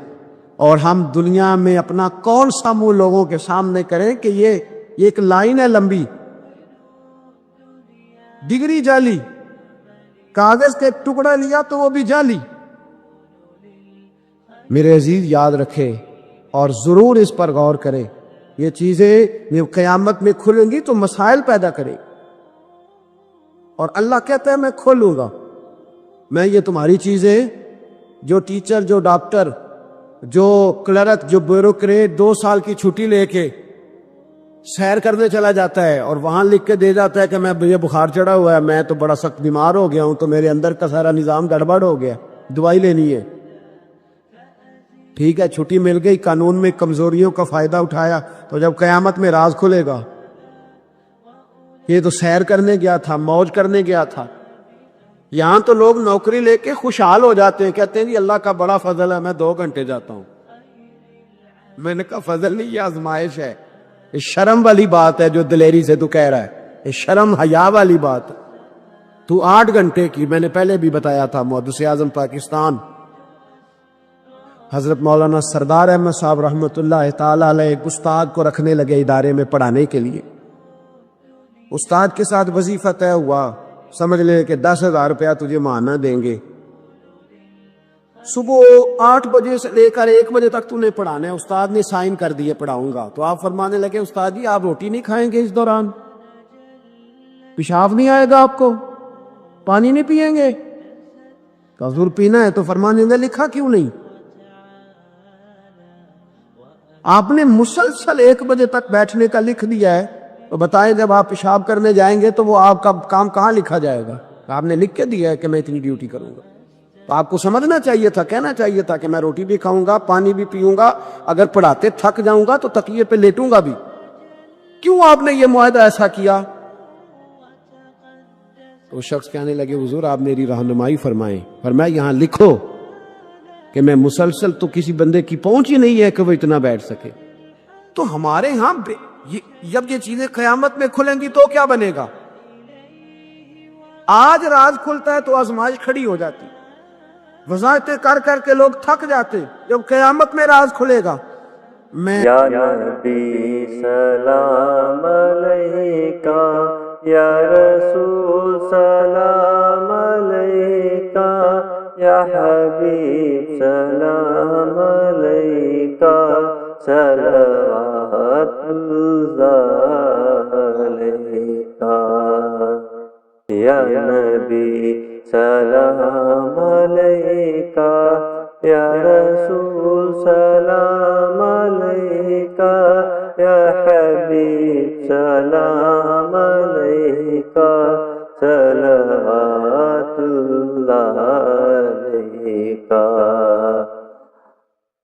اور ہم دنیا میں اپنا کون سا منہ لوگوں کے سامنے کریں کہ یہ ایک لائن ہے لمبی، ڈگری جعلی، کاغذ کا ایک ٹکڑا لیا تو وہ بھی جعلی، میرے عزیز یاد رکھے اور ضرور اس پر غور کرے، یہ چیزیں جب قیامت میں کھلیں گی تو مسائل پیدا کرے، اور اللہ کہتا ہے میں کھولوں گا، میں یہ تمہاری چیزیں، جو ٹیچر، جو ڈاکٹر، جو کلرک، جو بیوروکریٹ 2 سال کی چھٹی لے کے سیر کرنے چلا جاتا ہے اور وہاں لکھ کے دے جاتا ہے کہ میں مجھے بخار چڑھا ہوا ہے، میں تو بڑا سخت بیمار ہو گیا ہوں، تو میرے اندر کا سارا نظام گڑبڑ ہو گیا، دوائی لینی ہے، ٹھیک ہے چھٹی مل گئی، قانون میں کمزوریوں کا فائدہ اٹھایا، تو جب قیامت میں راز کھلے گا یہ تو سیر کرنے گیا تھا، موج کرنے گیا تھا۔ یہاں تو لوگ نوکری لے کے خوشحال ہو جاتے ہیں، کہتے ہیں جی اللہ کا بڑا فضل ہے، میں 2 گھنٹے جاتا ہوں۔ میں نے کہا فضل نہیں، یہ آزمائش ہے، یہ شرم والی بات ہے جو دلیری سے تو کہہ رہا ہے، یہ شرم حیا والی بات ہے۔ تو 8 گھنٹے کی، میں نے پہلے بھی بتایا تھا، محدث اعظم پاکستان حضرت مولانا سردار احمد صاحب رحمۃ اللہ تعالی علیہ ایک استاد کو رکھنے لگے ادارے میں پڑھانے کے لیے۔ استاد کے ساتھ وظیفہ طے ہوا، سمجھ لے کہ 10,000 روپیہ تجھے ماہانہ دیں گے، صبح 8 بجے سے لے کر 1 بجے تک تو نے پڑھانا ہے۔ استاد نے سائن کر دیے پڑھاؤں گا، تو آپ فرمانے لگے استاد جی آپ روٹی نہیں کھائیں گے اس دوران؟ پیشاب نہیں آئے گا آپ کو؟ پانی نہیں پیئیں گے؟ کہ حضور پینا ہے، تو فرمانے لگے لکھا کیوں نہیں؟ آپ نے مسلسل 1 بجے تک بیٹھنے کا لکھ دیا ہے، تو بتائیں جب آپ پیشاب کرنے جائیں گے تو وہ آپ کا کام کہاں لکھا جائے گا؟ آپ نے لکھ کے دیا ہے کہ میں اتنی ڈیوٹی کروں گا، تو آپ کو سمجھنا چاہیے تھا، کہنا چاہیے تھا کہ میں روٹی بھی کھاؤں گا، پانی بھی پیوں گا، اگر پڑھاتے تھک جاؤں گا تو تکیے پہ لیٹوں گا بھی۔ کیوں آپ نے یہ معاہدہ ایسا کیا؟ تو شخص کہنے لگے حضور آپ میری رہنمائی فرمائیں۔ فرمایا یہاں لکھو کہ میں مسلسل، تو کسی بندے کی پہنچ ہی نہیں ہے کہ وہ اتنا بیٹھ سکے۔ تو ہمارے ہاں جب یہ چیزیں قیامت میں کھلیں گی تو کیا بنے گا؟ آج راز کھلتا ہے تو آزمائش کھڑی ہو جاتی، وظائفیں کر کر کے لوگ تھک جاتے، جب قیامت میں راز کھلے گا میں یا نبی سلام علیکہ، یا رسول سلام علیکہ، یا حبیب سلام علیکہ، صلوات اللہ علیکہ۔ یا نبی سلام علیکہ، یا رسول سلام علیکہ، یا حبیب سلام علیکہ، صلوات اللہ علیکہ۔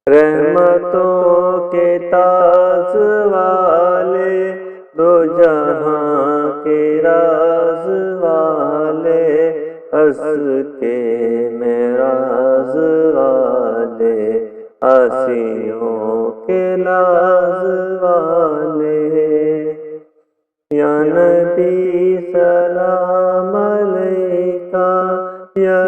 رحمتوں کے تاج والے، دو جہاں کے راز والے، عرض کے معراج والے، آسیوں کے لاز والے۔ یا نبی سلام علیکہ، یا